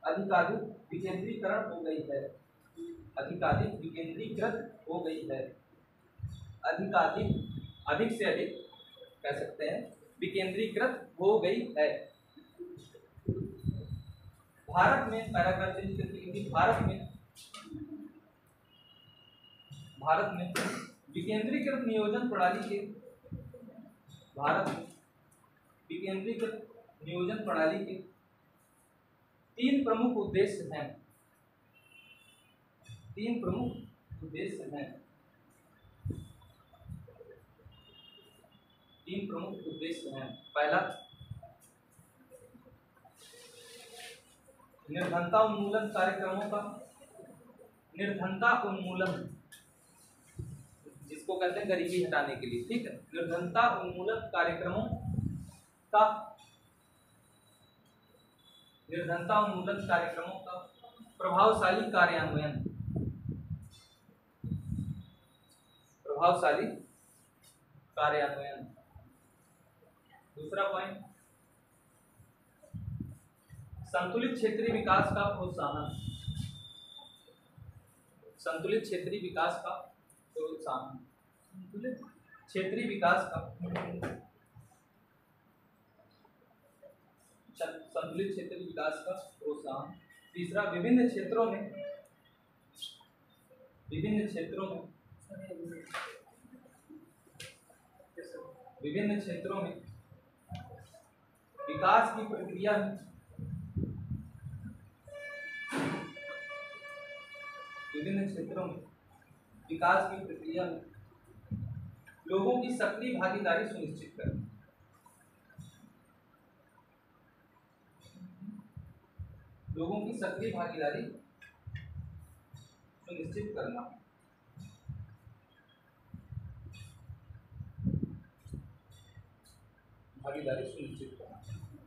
अधिकाधिक विकेंद्रीकरण हो गई है। अधिक से अधिक कह सकते हैं विकेंद्रीकृत हो गई है। भारत में पैराग्राफ चेंज करके भारत में विकेंद्रीकृत नियोजन प्रणाली के 3 प्रमुख उद्देश्य हैं। पहला, निर्धनता उन्मूलन जिसको कहते हैं गरीबी हटाने के लिए। ठीक है, निर्धनता उन्मूलन कार्यक्रमों का प्रभावशाली कार्यान्वयन। दूसरा पॉइंट, संतुलित क्षेत्रीय विकास का प्रोत्साहन। संतुलित क्षेत्रीय विकास का प्रोत्साहन। तीसरा, विभिन्न क्षेत्रों में विभिन्न क्षेत्रों में विकास की प्रक्रिया में लोगों की सक्रिय भागीदारी सुनिश्चित करना।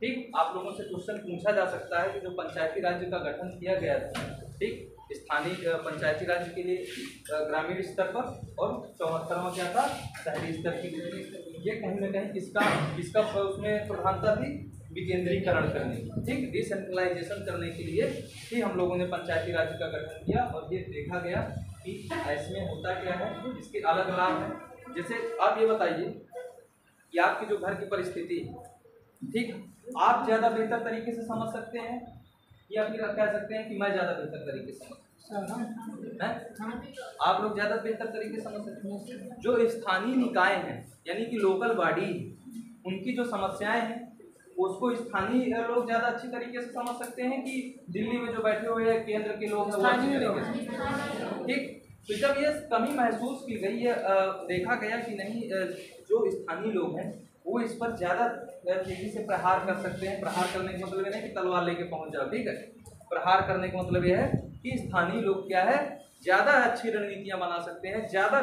ठीक, आप लोगों से क्वेश्चन पूछा जा सकता है कि जो पंचायती राज्य का गठन किया गया था, ठीक, स्थानीय पंचायती राज्य के लिए ग्रामीण स्तर पर, और 74वां क्या था, शहरी स्तर के लिए। ये कहीं ना कहीं किसका उसमें प्रधानता थी, विकेंद्रीकरण करने की, ठीक, डिसेंट्रलाइजेशन करने के लिए ही हम लोगों ने पंचायती राज्य का गठन किया। और ये देखा गया कि इसमें होता क्या है, इसके अलग लाभ हैं। जैसे आप ये बताइए कि आपकी जो घर की परिस्थिति, ठीक, आप ज़्यादा बेहतर तरीके से समझ सकते हैं या फिर कह सकते हैं कि मैं ज़्यादा बेहतर तरीके से समझ हैं? आप लोग ज़्यादा बेहतर तरीके से समझ सकते हैं। जो स्थानीय निकाय हैं यानी कि लोकल बॉडी, उनकी जो समस्याएं हैं उसको स्थानीय लोग ज़्यादा अच्छी तरीके से समझ सकते हैं कि दिल्ली में जो बैठे हुए हैं केंद्र के लोग हैं वो अच्छी तरीके से, ठीक। तो जब ये कमी महसूस की गई है, देखा गया कि नहीं, जो स्थानीय लोग हैं वो इस पर ज़्यादा तेजी से प्रहार कर सकते हैं। प्रहार करने का मतलब ये नहीं कि तलवार लेके पहुंच जाओ, ठीक है। प्रहार करने का मतलब यह है कि स्थानीय लोग क्या है, ज़्यादा अच्छी रणनीतियां बना सकते हैं, ज़्यादा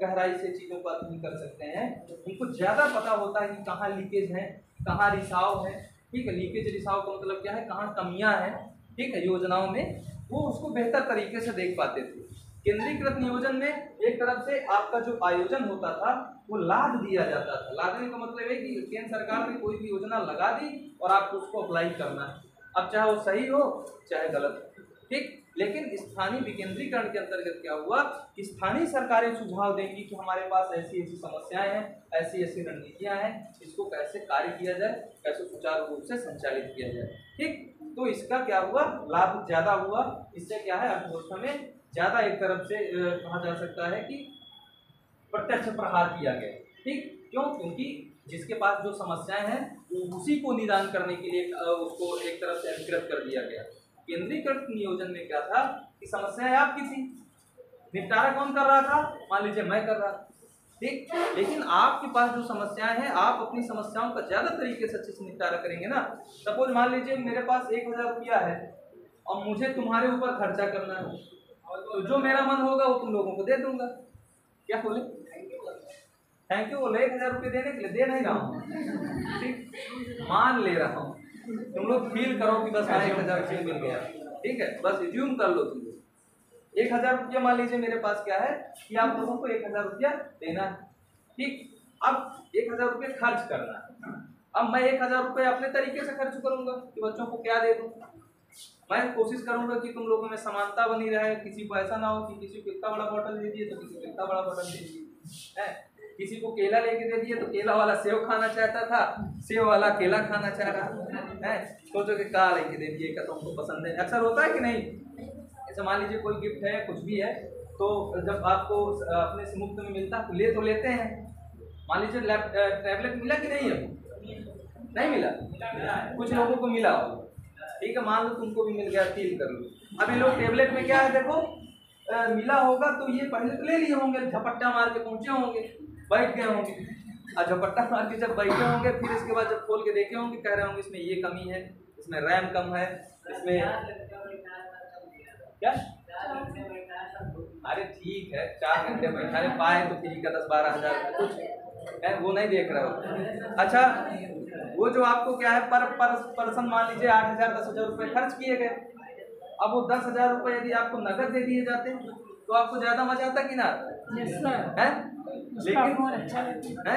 गहराई से चीज़ों का अध्ययन कर सकते हैं। उनको ज़्यादा पता होता है कि कहाँ लीकेज है, कहाँ रिसाव है, ठीक है। लीकेज रिसाव का मतलब क्या है, कहाँ कमियाँ हैं, ठीक है, योजनाओं में, वो उसको बेहतर तरीके से देख पाते थे। केंद्रीकृत नियोजन में एक तरफ से आपका जो आयोजन होता था वो लाद दिया जाता था। लादने का मतलब है कि केंद्र सरकार ने कोई भी योजना लगा दी और आपको उसको अप्लाई करना है, अब चाहे वो सही हो चाहे गलत, ठीक। लेकिन स्थानीय विकेंद्रीकरण के अंतर्गत क्या हुआ कि स्थानीय सरकारें सुझाव देंगी कि हमारे पास ऐसी ऐसी समस्याएं हैं, ऐसी ऐसी रणनीतियां हैं, इसको कैसे कार्य किया जाए, कैसे सुचारू रूप से संचालित किया जाए, ठीक। तो इसका क्या हुआ, लाभ ज़्यादा हुआ। इससे क्या है, अर्थव्यवस्था में ज़्यादा एक तरफ से कहा जा सकता है कि प्रत्यक्ष प्रहार किया गया, ठीक। क्यों? क्योंकि जिसके पास जो समस्याएं हैं उसी को निदान करने के लिए उसको एक तरफ से अधिकृत कर दिया गया। केंद्रीकृत नियोजन में क्या था कि समस्याएं आपकी थी, निपटारा कौन कर रहा था, मान लीजिए मैं कर रहा था, ठीक। लेकिन आपके पास जो समस्याएं हैं, आप अपनी समस्याओं का ज़्यादा तरीके से अच्छे से निपटारा करेंगे ना। सपोज मान लीजिए मेरे पास 1000 रुपया है और मुझे तुम्हारे ऊपर खर्चा करना है, तो जो मेरा मन होगा वो तुम लोगों को दे दूंगा। क्या बोले, थैंक यू बोले 1000 रुपये देने के लिए, दे नहीं रहा हूँ, ठीक, मान ले रहा हूँ। तुम लोग फील करो कि बस 1000 रुपये मिल गया, ठीक है, बस रिज्यूम कर लो तुम लोग। 1000 रुपया मान लीजिए मेरे पास क्या है कि आप लोगों को 1000 रुपया देना है, ठीक। अब 1000 रुपये खर्च करना है। अब मैं 1000 रुपये अपने तरीके से खर्च करूंगा कि बच्चों को क्या दे दूँ। मैं कोशिश करूंगा कि तुम लोगों में समानता बनी रहे, किसी को ऐसा ना हो कि किसी को इतना बड़ा बॉटल दे दिए तो किसी को इतना बड़ा बॉटल दे दिए, है। किसी को केला लेके दे दिए तो केला वाला सेव खाना चाहता था, सेव वाला केला खाना चाह रहा है। सोचो कि कहा लेके दे दिए, क्या तुमको पसंद है। अक्सर होता है कि नहीं, ऐसे मान लीजिए कोई गिफ्ट है, कुछ भी है, तो जब आपको अपने से मुफ्त में मिलता है तो लेते हैं। मान लीजिए टैबलेट मिला कि नहीं, है नहीं मिला, कुछ लोगों को मिला हो, ठीक है, मान लो तुमको भी मिल गया, फील कर लो। अब ये लोग टेबलेट में क्या है, देखो मिला होगा तो ये पहले तो ले लिए होंगे, झपट्टा मार के पहुंचे होंगे, बैठ गए होंगे, और झपट्टा मार के जब बैठे होंगे फिर इसके बाद जब खोल के देखे होंगे, कह रहे होंगे इसमें ये कमी है, इसमें रैम कम है, इसमें क्या, अरे ठीक है 4 घंटे बैठाने पाए तो फ्री का 10-12 हज़ार कुछ है, वो नहीं देख रहे हो। अच्छा, वो जो आपको क्या है पर पर्सन मान लीजिए 8,000-10,000 रुपये खर्च किए गए। अब वो 10,000 रुपये यदि आपको नकद दे दिए जाते तो आपको ज्यादा मजा आता कि ना, है? लेकिन है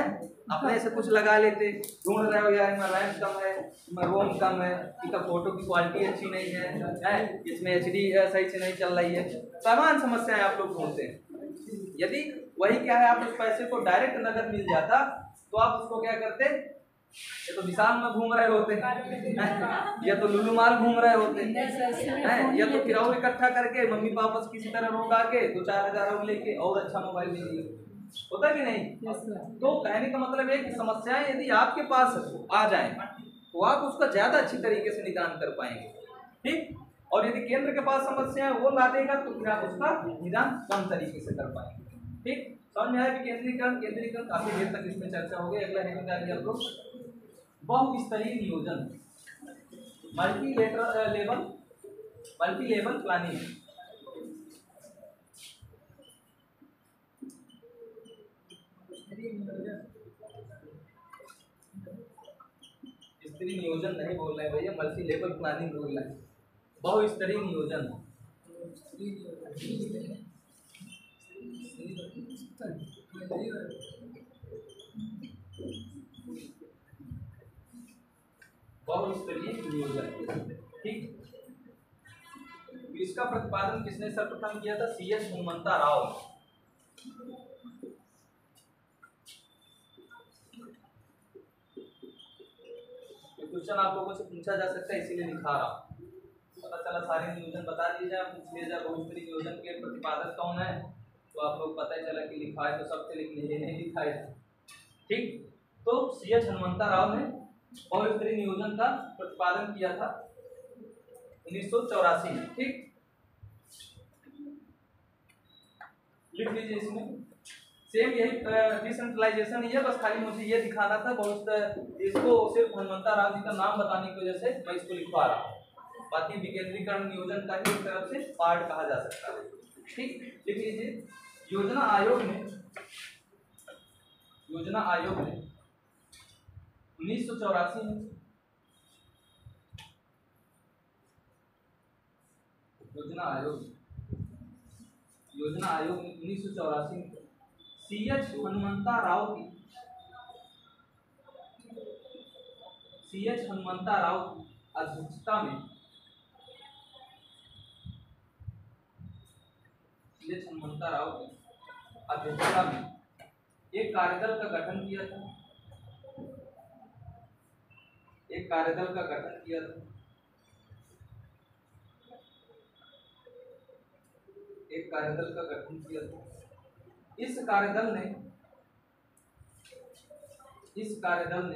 अपने से कुछ लगा लेते, ढूंढ रहे हो यार इसमें रैम कम है, इसमें रोम कम है, इसका फोटो की क्वालिटी अच्छी नहीं है, इसमें HD सही से नहीं चल रही है, समान समस्याएं आप लोग ढूंढते हैं। यदि वही क्या है आप उस पैसे को डायरेक्ट नकद मिल जाता तो आप उसको क्या करते, ये तो विशाल में घूम रहे होते हैं, या तो लुलु माल घूम रहे होते हैं, या तो किराओ इकट्ठा करके मम्मी पापा से किसी तरह रोका के 2-4 हजार लेके और अच्छा मोबाइल ले लिए, होता कि नहीं। तो कहने का मतलब है कि समस्याएं यदि आपके पास आ जाए तो आप उसका ज्यादा अच्छी तरीके से निदान कर पाएंगे, ठीक। और यदि केंद्र के पास समस्याएं वो ला देगा तो फिर आप उसका निदान कम तरीके से कर पाएंगे, ठीक। समझ में आया कि केंद्रीकरण काफी देर तक इसमें चर्चा हो गई। अगला हेडिंग क्या आप लोग, बहुस्तरीय नियोजन, मल्टी लेवल प्लानिंग। स्तरीय नियोजन नहीं बोल रहे भैया, मल्टी लेवल प्लानिंग बोल रहे हैं। बहुस्तरीय नियोजन, बहुस्तरीय नियोजन, ठीक। इसका प्रतिपादन किसने सर्वप्रथम किया था? CS हनुमंता राव। क्वेश्चन आप लोगों से पूछा जा सकता है, इसीलिए लिखा रहा हूं। पता चला सारे नियोजन बता दिए जाए, पूछ लिया जाए बहुस्तरीय नियोजन के प्रतिपादक कौन है, तो आप लोग पता चला कि लिखा है तो सबसे लिख लीजिए, नहीं लिखा है, ठीक। तो CS हनुमंता राव ने बहुस्तरीय नियोजन का प्रतिपादन किया था 1984 में, ठीक। लिख लीजिए इसमें, सेम यही डिसेंट्रलाइजेशन ही है, बस खाली मुझे ये दिखाना था, बहुत इसको सिर्फ हनुमंता राव जी का नाम बताने की वजह से मैं इसको लिखवा रहा हूँ। बाकी विकेंद्रीकरण नियोजन का ही एक तरफ से पार्ट कहा जा सकता है, ठीक। लिख लीजिए, योजना आयोग ने 1984 में योजना आयोग ने 1984 में CS हनुमंता राव की अध्यक्षता में एक कार्यदल का गठन किया था, इस कार्यदल ने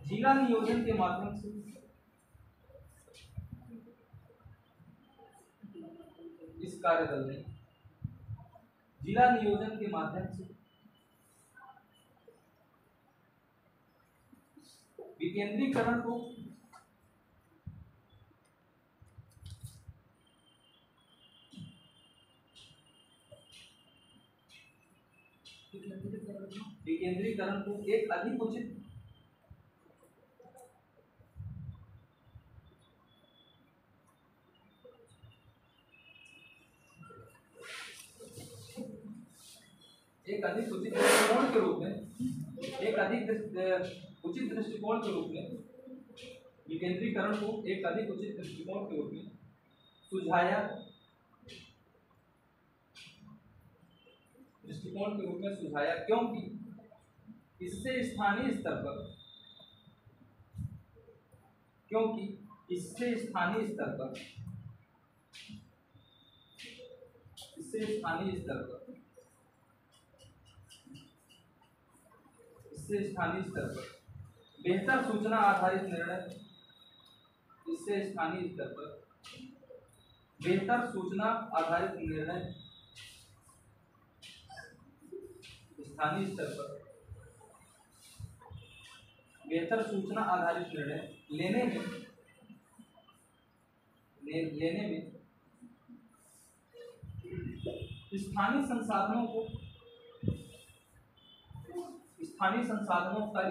जिला नियोजन के माध्यम से विकेंद्रीकरण को एक अधिक उचित दृष्टिकोण के रूप में, विकेंद्रीकरण को एक अधिक उचित दृष्टिकोण के रूप में सुझाया क्योंकि इससे स्थानीय स्तर पर बेहतर सूचना आधारित निर्णय लेने में स्थानीय संसाधनों का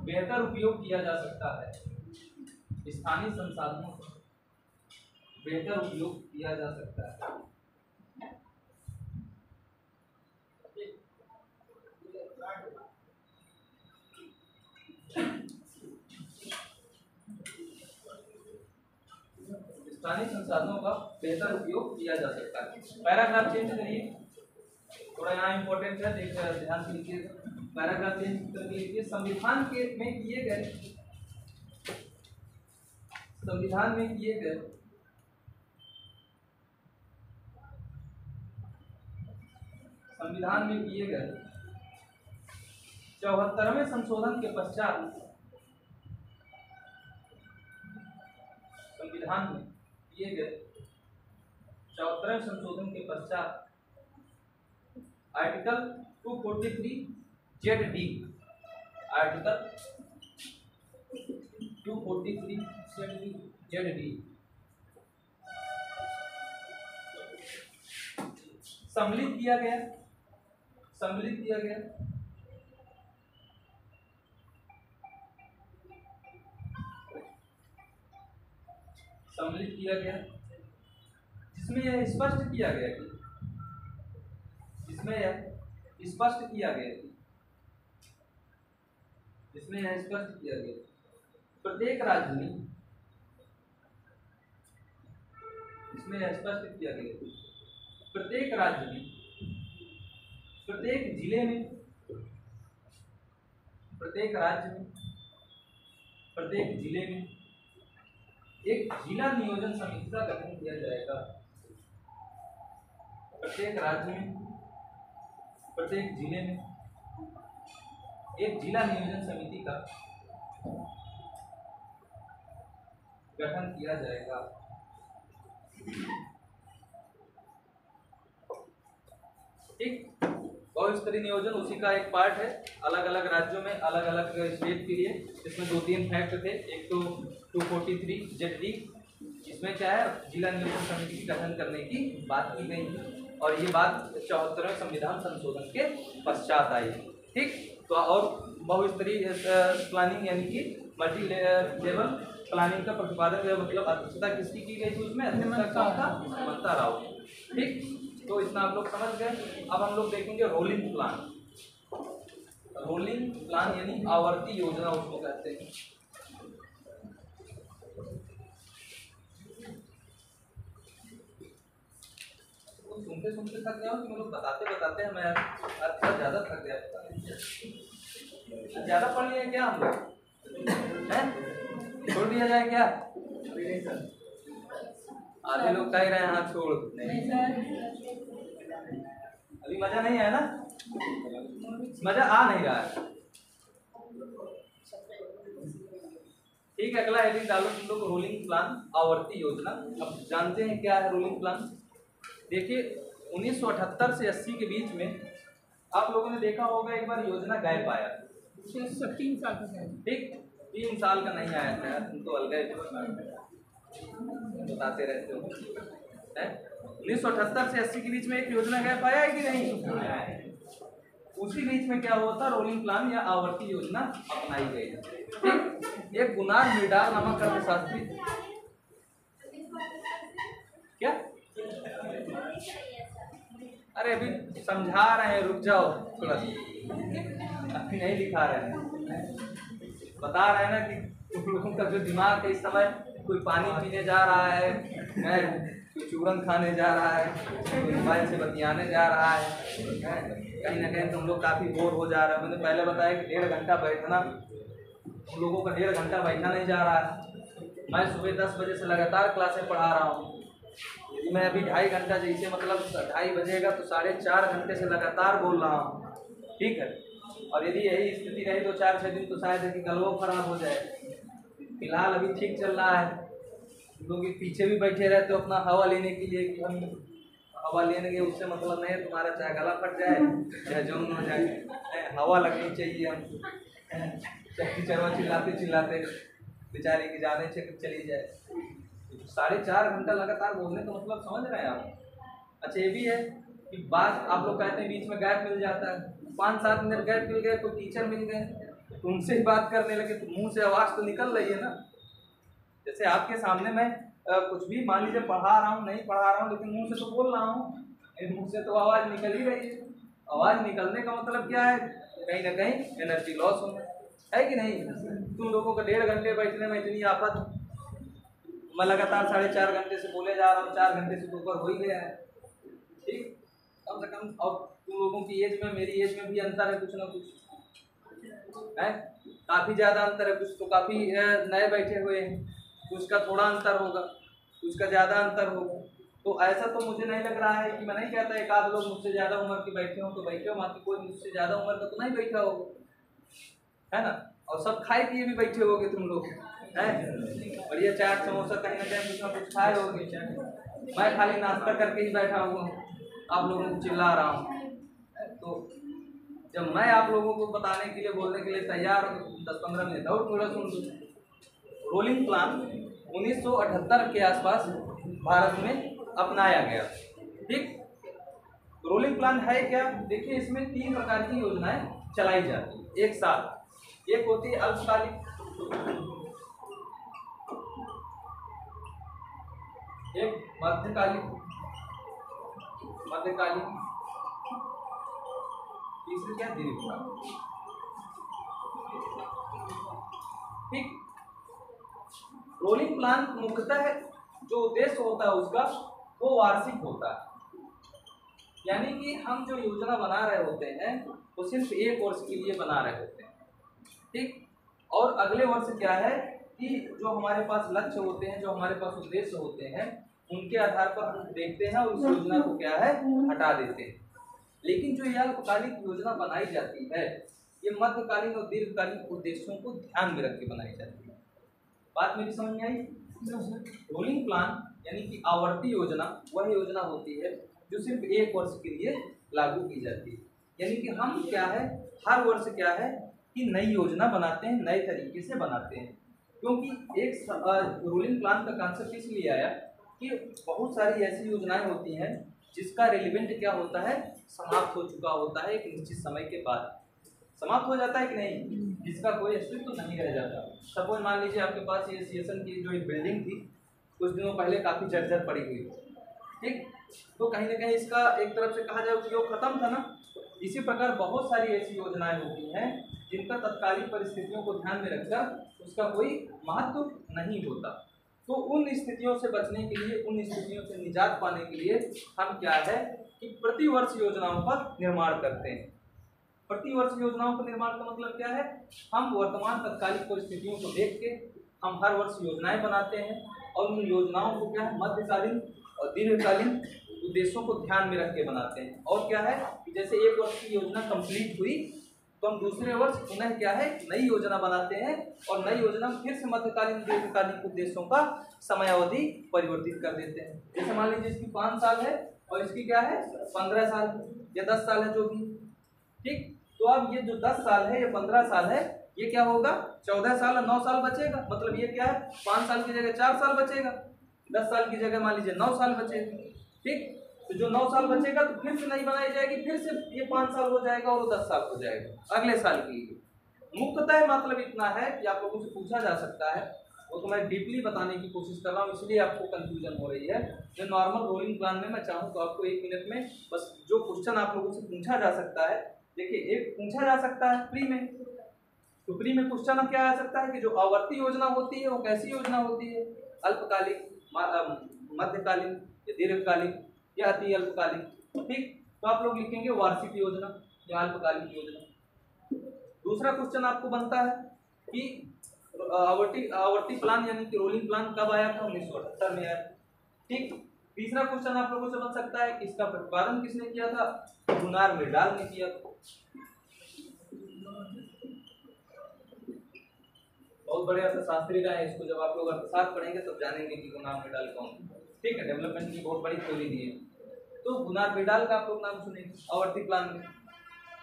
बेहतर उपयोग किया जा सकता है। स्थानीय संसाधनों का बेहतर उपयोग किया जा सकता है। पैराग्राफ चेंज करिए, थोड़ा यहाँ इंपॉर्टेंट है, देख ध्यान से लिखिएगा। पैराग्राफ चेंज करके लिखिए, संविधान के में किए गए, संविधान में किए गए संविधान में किए गए 74वें संशोधन के पश्चात, संविधान में किए गए 74वें संशोधन के पश्चात आर्टिकल 243 ZD, आर्टिकल 243 ZD सम्मिलित किया गया, सम्मिलित किया गया। सम्मिलित किया गया जिसमें यह स्पष्ट किया गया कि, जिसमें यह स्पष्ट किया गया कि, जिसमें यह स्पष्ट किया गया प्रत्येक राज्य में, इसमें यह स्पष्ट किया गया प्रत्येक राज्य में, प्रत्येक जिले में, प्रत्येक राज्य में, प्रत्येक जिले में एक जिला नियोजन समिति का गठन किया जाएगा। प्रत्येक राज्य में, प्रत्येक जिले में एक जिला नियोजन समिति का गठन किया जाएगा। ठीक, बहुस्तरीय नियोजन उसी का एक पार्ट है। अलग अलग राज्यों में अलग अलग स्टेट के लिए इसमें 2-3 फैक्ट थे। एक तो 243 ZD, इसमें क्या है, जिला नियोजन समिति की गठन करने की बात की गई है और ये बात 74वें संविधान संशोधन के पश्चात आई। ठीक, तो और बहुस्तरीय प्लानिंग यानी कि मल्टी लेवल प्लानिंग का प्रतिपादन, मतलब अध्यक्षता किसकी की गई थी उसमें, अध्यक्षता कौन था, हेमंत राव। ठीक, तो इतना आप लोग समझ गए। अब हम लोग देखेंगे रोलिंग प्लान। रोलिंग प्लान यानी आवर्ती योजना उसको कहते हैं। सुनते सुनते थक गया हूँ कि लोग बताते बताते हैं, मैं थोड़ा ज़्यादा थक गया। ज़्यादा पढ़ लिए क्या हम लोग हैं, छोड़ दिया जाए क्या? नहीं सर, आधे लोग कह रहे हैं हाँ छोड़। नहीं अभी मजा नहीं है ना, मजा आ नहीं रहा है। ठीक है, अगला हेडिंग डालो तुम लोग, रोलिंग प्लान, आवर्ती योजना। अब जानते हैं क्या है रोलिंग प्लान। देखिए 1978 से 80 के बीच में आप लोगों ने देखा होगा एक बार योजना गैप आया, 3 साल का है। ठीक, 3 साल का नहीं आया था, तुम तो अलग बताते रहते हो। 1978 से 80 के बीच में एक योजना गैप आया है कि नहीं? उसी बीच में क्या हुआ था, रोलिंग प्लान या आवर्ती योजना अपनाई गई। ठीक, एक गुनार मिडार नामक अर्थशास्त्री, क्या, अरे अभी समझा रहे हैं, रुक जाओ थोड़ा, अभी नहीं दिखा रहे हैं, बता रहे हैं ना कि तुम लोगों का जो दिमाग है इस समय, कोई पानी पीने जा रहा है, कोई चूरन खाने जा रहा है, कोई मोबाइल से बतियाने जा रहा है, कहीं ना कहीं तुम लोग काफ़ी बोर हो जा रहे हो। मैंने पहले बताया कि 1.5 घंटा बैठना, तुम लोगों का 1.5 घंटा बैठा नहीं जा रहा है। मैं सुबह 10 बजे से लगातार क्लासें पढ़ा रहा हूँ। यदि मैं अभी 2.5 घंटा, जैसे मतलब 2:30 बजेगा तो 4.5 घंटे से लगातार बोल रहा हूँ। ठीक है, और यदि यही स्थिति रही तो 4-6 दिन तो शायद है कि गलवा खराब हो जाए। फिलहाल अभी ठीक चल रहा है, लोग पीछे भी बैठे रहते हो अपना हवा लेने के लिए कि हम हवा लेंगे, उससे मतलब नहीं है तुम्हारा चाहे गला फट जाए चाहे जंग हो जाए, हवा लगनी चाहिए हमको। टीचरवा चिल्लाते चिल्लाते बेचारे की जाने चली जाए। 4.5 घंटा लगातार बोलने का मतलब समझ रहे हैं आप। अच्छा ये भी है कि बात आप लोग कहते हैं बीच में गैप मिल जाता है, 5-7 मिनट गैप मिल गए, कोई टीचर मिल गए तो उनसे ही बात करने लगे तो मुंह से आवाज़ तो निकल रही है ना। जैसे आपके सामने मैं कुछ भी मान लीजिए पढ़ा रहा हूँ, नहीं पढ़ा रहा हूँ, लेकिन मुंह से तो बोल रहा हूँ, मुंह से तो आवाज़ निकल ही रही है। आवाज़ निकलने का मतलब क्या है, कहीं ना कहीं एनर्जी लॉस होना है कि नहीं। तुम लोगों को 1.5 घंटे बैठने में इतनी आफत, मैं लगातार 4.5 घंटे से बोले जा रहा हूँ, 4 घंटे से तो ऊपर हो ही गया है। ठीक, कम से कम। और तुम लोगों की एज में मेरी एज में भी अंतर है, कुछ ना कुछ है, काफ़ी ज़्यादा अंतर है। कुछ तो काफ़ी नए बैठे हुए हैं, कुछ का थोड़ा अंतर होगा, कुछ का ज़्यादा अंतर होगा। तो ऐसा तो मुझे नहीं लग रहा है कि, मैं नहीं कहता एक आध लोग मुझसे ज़्यादा उम्र के बैठे हो तो बैठे हो, बाकी कोई मुझसे ज़्यादा उम्र का तो नहीं बैठा होगा, है ना। और सब खाए पिए भी बैठे होगे तुम लोग, हैं, बढ़िया चाट समोसा कहीं ना कहीं कुछ ना कुछ खाए होगे। मैं खाली नाश्ता करके ही बैठा हुआ हूँ, आप लोगों को चिल्ला रहा हूँ। तो जब मैं आप लोगों को बताने के लिए, बोलने के लिए तैयार हूँ, 10-15 मिनट और थोड़ा सुन लो। रोलिंग प्लान 1978 के आसपास भारत में अपनाया गया। ठीक, रोलिंग प्लान है क्या? देखिए, इसमें 3 प्रकार की योजनाएं चलाई जाती है एक साथ। एक होती है अल्पकालिक, एक मध्यकालीन, तीसरी क्या, दीर्घकालीन। ठीक, रोलिंग प्लान मुख्यतः जो उद्देश्य होता है उसका वो वार्षिक होता है, यानी कि हम जो योजना बना रहे होते हैं वो सिर्फ 1 वर्ष के लिए बना रहे होते हैं। ठीक, और अगले वर्ष क्या है कि जो हमारे पास लक्ष्य होते हैं, जो हमारे पास उद्देश्य होते हैं, उनके आधार पर हम देखते हैं और उस योजना को क्या है, हटा देते हैं। लेकिन जो यह अल्पकालिक योजना बनाई जाती है, ये मध्यकालीन और दीर्घकालीन उद्देश्यों को ध्यान में रख के बनाई जाती है। बात मेरी समझ में आई? रोलिंग प्लान यानी कि आवर्ती योजना वह योजना होती है जो सिर्फ 1 वर्ष के लिए लागू की जाती है। यानी कि हम क्या है, हर वर्ष क्या है कि नई योजना बनाते हैं, नए तरीके से बनाते हैं। क्योंकि एक रोलिंग प्लान का कॉन्सेप्ट इसलिए आया कि बहुत सारी ऐसी योजनाएं होती हैं जिसका रेलिवेंट क्या होता है, समाप्त हो चुका होता है, एक निश्चित समय के बाद समाप्त हो जाता है कि नहीं, जिसका कोई अस्तित्व तो नहीं रह जाता। सपोज मान लीजिए आपके पास ये एसोसिएशन की जो एक बिल्डिंग थी, कुछ दिनों पहले काफ़ी जर्जर पड़ी हुई, ठीक, तो कहीं ना कहीं इसका एक तरफ से कहा जाए उपयोग खत्म था ना। इसी प्रकार बहुत सारी ऐसी योजनाएं होती हैं जिनका तत्कालीन परिस्थितियों को ध्यान में रखकर उसका कोई महत्व नहीं होता। तो उन स्थितियों से बचने के लिए, उन स्थितियों से निजात पाने के लिए हम क्या है कि प्रतिवर्ष योजनाओं का निर्माण करते हैं। प्रतिवर्ष योजनाओं का निर्माण का मतलब क्या है, हम वर्तमान तत्कालिक परिस्थितियों को देख के हम हर वर्ष योजनाएं बनाते हैं और उन योजनाओं को क्या है, मध्यकालीन और दीर्घकालीन उद्देश्यों को ध्यान में रख के बनाते हैं। और क्या है कि जैसे 1 वर्ष की योजना कंप्लीट हुई तो हम दूसरे वर्ष पुनः क्या है, नई योजना बनाते हैं और नई योजना में फिर से मध्यकालीन दीर्घकालीन उद्देश्यों का समयावधि परिवर्तित कर देते हैं। जैसे मान लीजिए इसकी 5 साल है और इसकी क्या है 15 साल या 10 साल है, जो भी, ठीक। तो अब ये जो 10 साल है या 15 साल है, ये क्या होगा, 14 साल और 9 साल बचेगा। मतलब ये क्या है, 5 साल की जगह 4 साल बचेगा, 10 साल की जगह मान लीजिए 9 साल बचेगा, ठीक। तो जो 9 साल बचेगा तो फिर से नई बनाई जाएगी, फिर से ये 5 साल हो जाएगा और 10 साल हो जाएगा अगले साल की। मुख्यतः मतलब इतना है कि आप लोगों से पूछा जा सकता है, वो तो मैं डीपली बताने की कोशिश कर रहा हूँ, इसलिए आपको कंफ्यूजन हो रही है। जो नॉर्मल रोलिंग प्लान में मैं चाहूँ तो आपको 1 मिनट में बस जो क्वेश्चन आप लोगों से पूछा जा सकता है, देखिए, एक पूछा जा सकता है प्री में, तो प्री में क्वेश्चन क्या आ सकता है कि जो आवर्ती योजना होती है वो कैसी योजना होती है, अल्पकालिक, मध्यकालीन या दीर्घकालीन या अति अल्पकालीन, ठीक। तो आप लोग लिखेंगे वार्षिक योजना या अल्पकालिक योजना। दूसरा क्वेश्चन आपको बनता है कि आवर्ती प्लान यानी कि रोलिंग प्लान कब आया था, 1978 में आया, ठीक। तीसरा क्वेश्चन आप लोगों से बन सकता है कि इसका प्रतिपादन किसने किया था, गुनार मिर्डाल ने किया था। बहुत बड़े अर्थशास्त्री का है, इसको जब आप लोग अर्थशास्त्र पढ़ेंगे तब जानेंगे कि गुनार मिर्डाल कौन, ठीक है। डेवलपमेंट की बहुत बड़ी थ्योरी दी है, तो गुनार मिर्डाल का आप लोग नाम सुनेंगे आवर्ती प्लान में,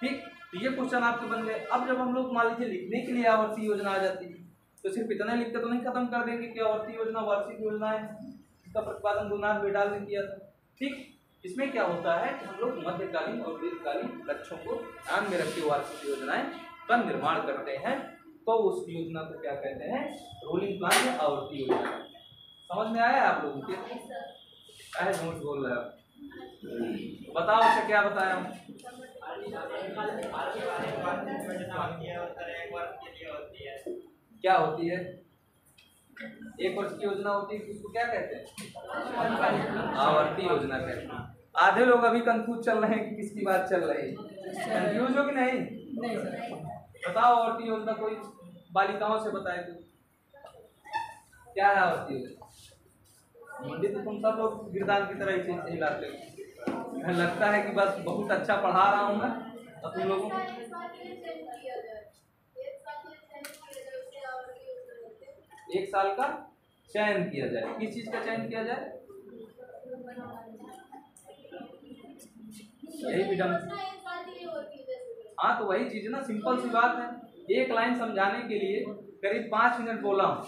ठीक। तो ये क्वेश्चन आपके बन गए। अब जब हम लोग मान लीजिए लिखने के लिए आवर्ती योजना आ जाती है तो सिर्फ इतना लिखकर तो नहीं खत्म कर देंगे कि आवर्ती योजना वार्षिक योजना है, इसका प्रतिपादन गुनार मिर्डाल ने किया था, ठीक। इसमें क्या होता है कि हम लोग मध्यकालीन और दीर्घकालीन लक्ष्यों को ध्यान में रख के वार्षिक योजनाएं का निर्माण करते हैं, तो उस योजना को क्या कहते हैं, रोलिंग प्लान या आवर्ती योजना। समझ में आया आप लोगों के? काहे झूठ बोल रहे हो, बताओ अच्छा क्या बताया हूँ। क्या होती है, 1 वर्ष की योजना होती है उसको क्या कहते हैं? आवर्ती योजना कहते हैं। आधे लोग अभी कंफ्यूज चल रहे हैं कि किसकी बात चल रही है। कंफ्यूज हो कि नहीं? नहीं सर। बताओ आवर्ती योजना कोई बालिकाओं से बताए तो क्या है आवर्ती योजना? मंडी तो तुम सब लोग गिरदान की तरह ही हिलाते हो। लगता है कि बस बहुत अच्छा पढ़ा रहा हूँ मैं और तुम लोगों को 1 साल का चयन किया जाए। किस चीज का चयन किया जाए? यही भी ढंग। हाँ तो वही चीज ना, सिंपल सी बात है। एक लाइन समझाने के लिए करीब 5 मिनट बोला हूँ,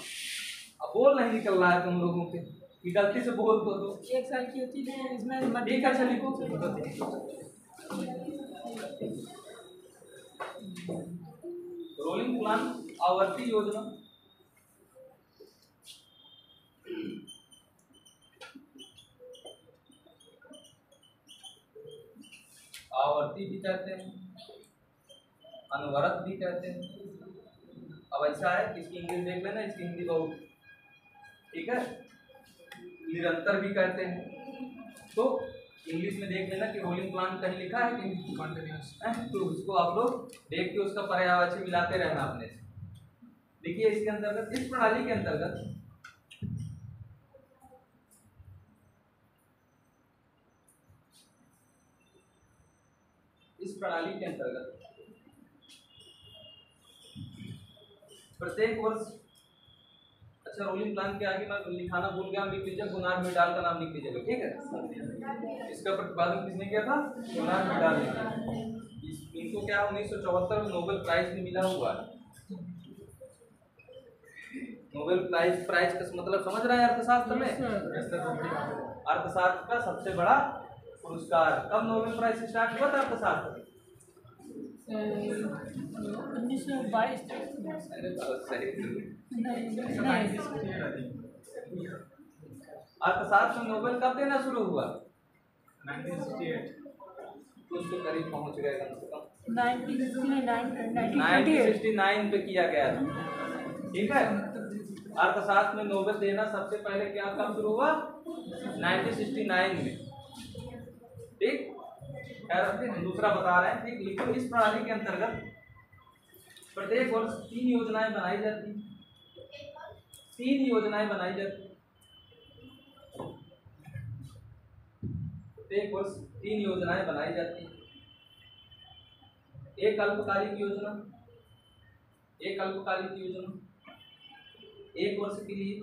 अब बोल नहीं निकल रहा है तुम लोगों के कि गलती से बोल दो। 1 साल की होती है इसमें। ठीक है लिखो। रोलिंग प्लान आवर्ती योजना। आवर्ती भी कहते हैं, अनवरत भी कहते हैं। अब ऐसा है कि इसकी इंग्लिश देख लेना, इसकी हिंदी बहुत ठीक है। निरंतर भी कहते हैं। तो इंग्लिश में देख लेना कि रोलिंग प्लान कहीं लिखा है कि कॉन्टिन्यूस। तो उसको आप लोग देख के उसका पर्यायवाची मिलाते रहना अपने से। देखिए इसके अंतर्गत, इस प्रणाली के अंतर्गत प्रत्येक वर्ष, अच्छा रोलिंग प्लान के आगे मैं लिखाना भूल गया, लिख लीजिए गुनार मिडाल का नाम लिख लीजिएगा, ठीक है। इसका प्रतिपादन किसने किया था? गुनार मिडाल ने। इनको क्या 1974 में नोबेल प्राइज भी मिला हुआ है। नोबेल प्राइज का मतलब समझ रहे हैं अर्थशास्त्र में? अर्थशास्त्र का सबसे बड़ा पुरस्कार। कब नोबेल प्राइज स्टार्ट हुआ था अर्थशास्त्र? 1922। अर्थशास्त्र में नोबेल कब देना शुरू हुआ? 1968। कुछ के करीब पहुंच गए कम से कम। 1969 पे किया गया था, ठीक है। अर्थशास्त्र में नोबेल देना सबसे पहले क्या कब शुरू हुआ? 1969 में, ठीक। दूसरा बता रहे हैं, ठीक। लिखो इस प्रणाली के अंतर्गत प्रत्येक वर्ष 3 योजनाएं बनाई जाती हैं। 3 योजनाएं बनाई जाती हैं। प्रत्येक वर्ष 3 योजनाएं बनाई जाती हैं। एक अल्पकालिक योजना, एक अल्पकालिक योजना 1 वर्ष के लिए,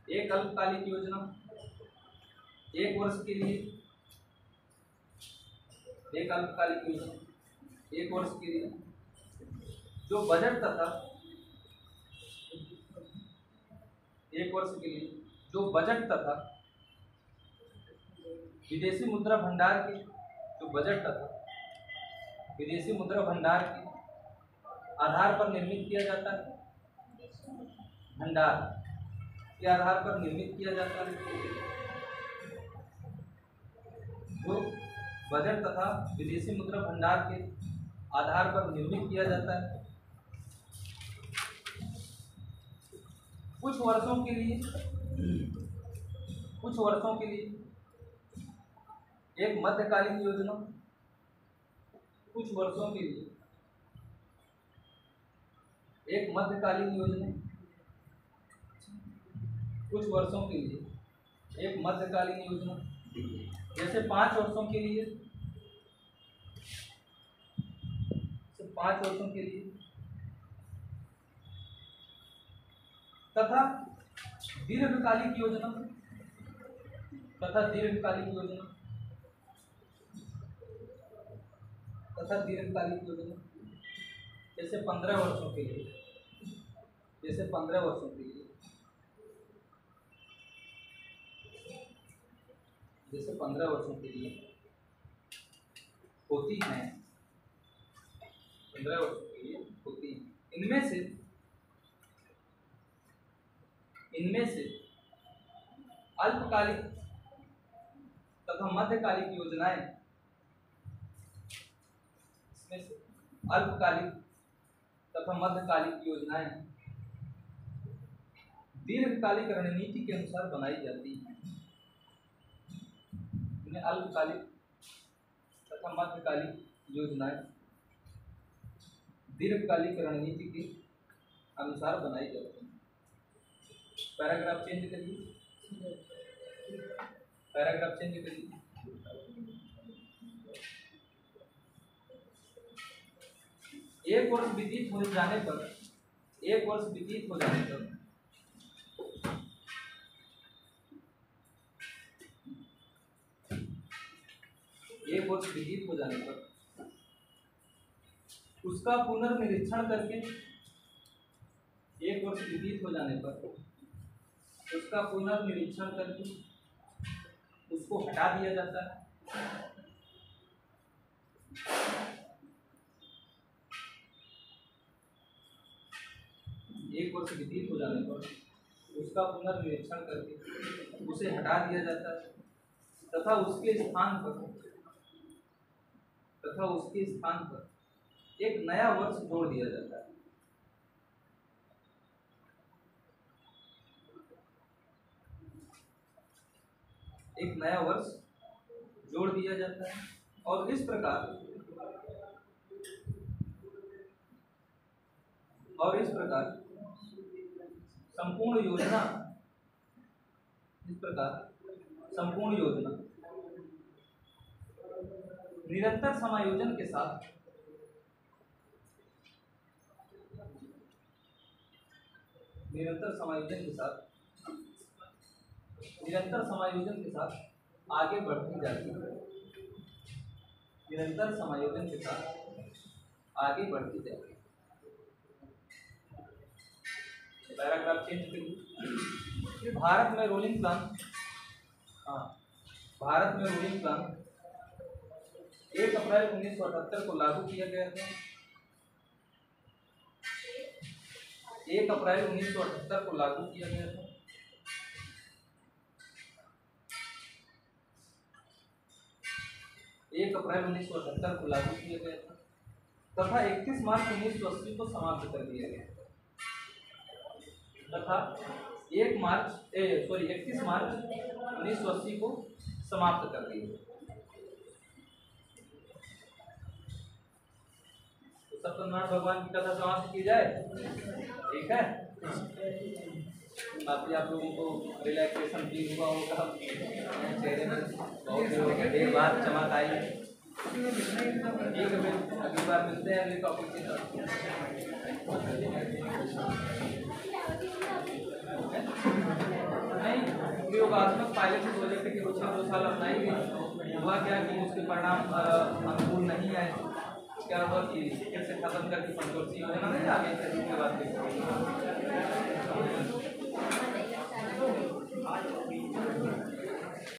एक अल्पकालिक योजना 1 वर्ष के लिए, एक अल्पकालिक योजना 1 वर्ष के लिए, जो बजट तथा 1 वर्ष के लिए जो बजट तथा विदेशी मुद्रा भंडार के, जो बजट तथा विदेशी मुद्रा भंडार के आधार पर निर्मित किया जाता है। भंडार के आधार पर निर्मित किया जाता है। जो बजट तथा विदेशी मुद्रा भंडार के आधार पर निर्मित किया जाता है। कुछ वर्षों के लिए एक मध्यकालीन योजना, कुछ वर्षों के लिए एक मध्यकालीन योजना, कुछ वर्षों के लिए एक मध्यकालीन योजना, जैसे 5 वर्षों के लिए, 5 वर्षों के लिए, तथा दीर्घकालिक योजना, जैसे 15 वर्षों के लिए, जैसे 15 वर्षों के लिए, जैसे 15 वर्षों के लिए होती हैं, 15 वर्षों के लिए होती हैं। इनमें से अल्पकालिक तथा मध्यकालिक योजनाएं, इसमें से अल्पकालिक तथा मध्यकालिक योजनाएं दीर्घकालिक रणनीति के अनुसार बनाई जाती हैं। इन्हें अल्पकालिक तथा मध्यकालिक योजनाएं दीर्घकालिक रणनीति के अनुसार बनाई जाती हैं। पैराग्राफ चेंज करिए, पैराग्राफ चेंज करिए। एक वर्ष व्यतीत हो जाने पर एक वर्ष व्यतीत हो जाने पर एक वर्ष व्यतीत हो जाने पर उसका पुनर्निरीक्षण करके एक वर्ष व्यतीत हो जाने पर उसका पुनर्निरीक्षण करके उसको हटा दिया जाता है। एक वर्ष व्यतीत हो जाने पर उसका पुनर्निरीक्षण करके उसे हटा दिया जाता है तथा उसके स्थान पर एक नया वर्ष जोड़ दिया जाता है। एक नया वर्ष जोड़ दिया जाता है और इस प्रकार संपूर्ण योजना निरंतर समायोजन के साथ आगे बढ़ती जाती है। निरंतर समायोजन के साथ आगे बढ़ती जाती है। पैराग्राफ चेंज करिए। भारत में रोलिंग प्लान 1 अप्रैल 1978 को लागू किया गया था। 1 अप्रैल 1978 को लागू किया गया था। तथा 31 मार्च 1980 को समाप्त कर दिया गया तथा 31 मार्च 1980 को समाप्त कर दिया गया। तो सत्यनारायण भगवान की कथा समाप्त की जाए, ठीक है। बाकी आप लोगों को रिलैक्सेशन फील हुआ होगा, चेहरे में बहुत देर बाद चमक आई। ठीक है, फिर अगली बार मिलते हैं अगले टॉपिक के साथ। नहीं, योगात्मक पायलट प्रोजेक्ट के कुछ 2 साल अपनाई गई, हुआ क्या कि उसके परिणाम अनुकूल नहीं आए। क्या हुआ कि फिर से खत्म करके पंचवर्षीय योजना में आ गई, उसके बाद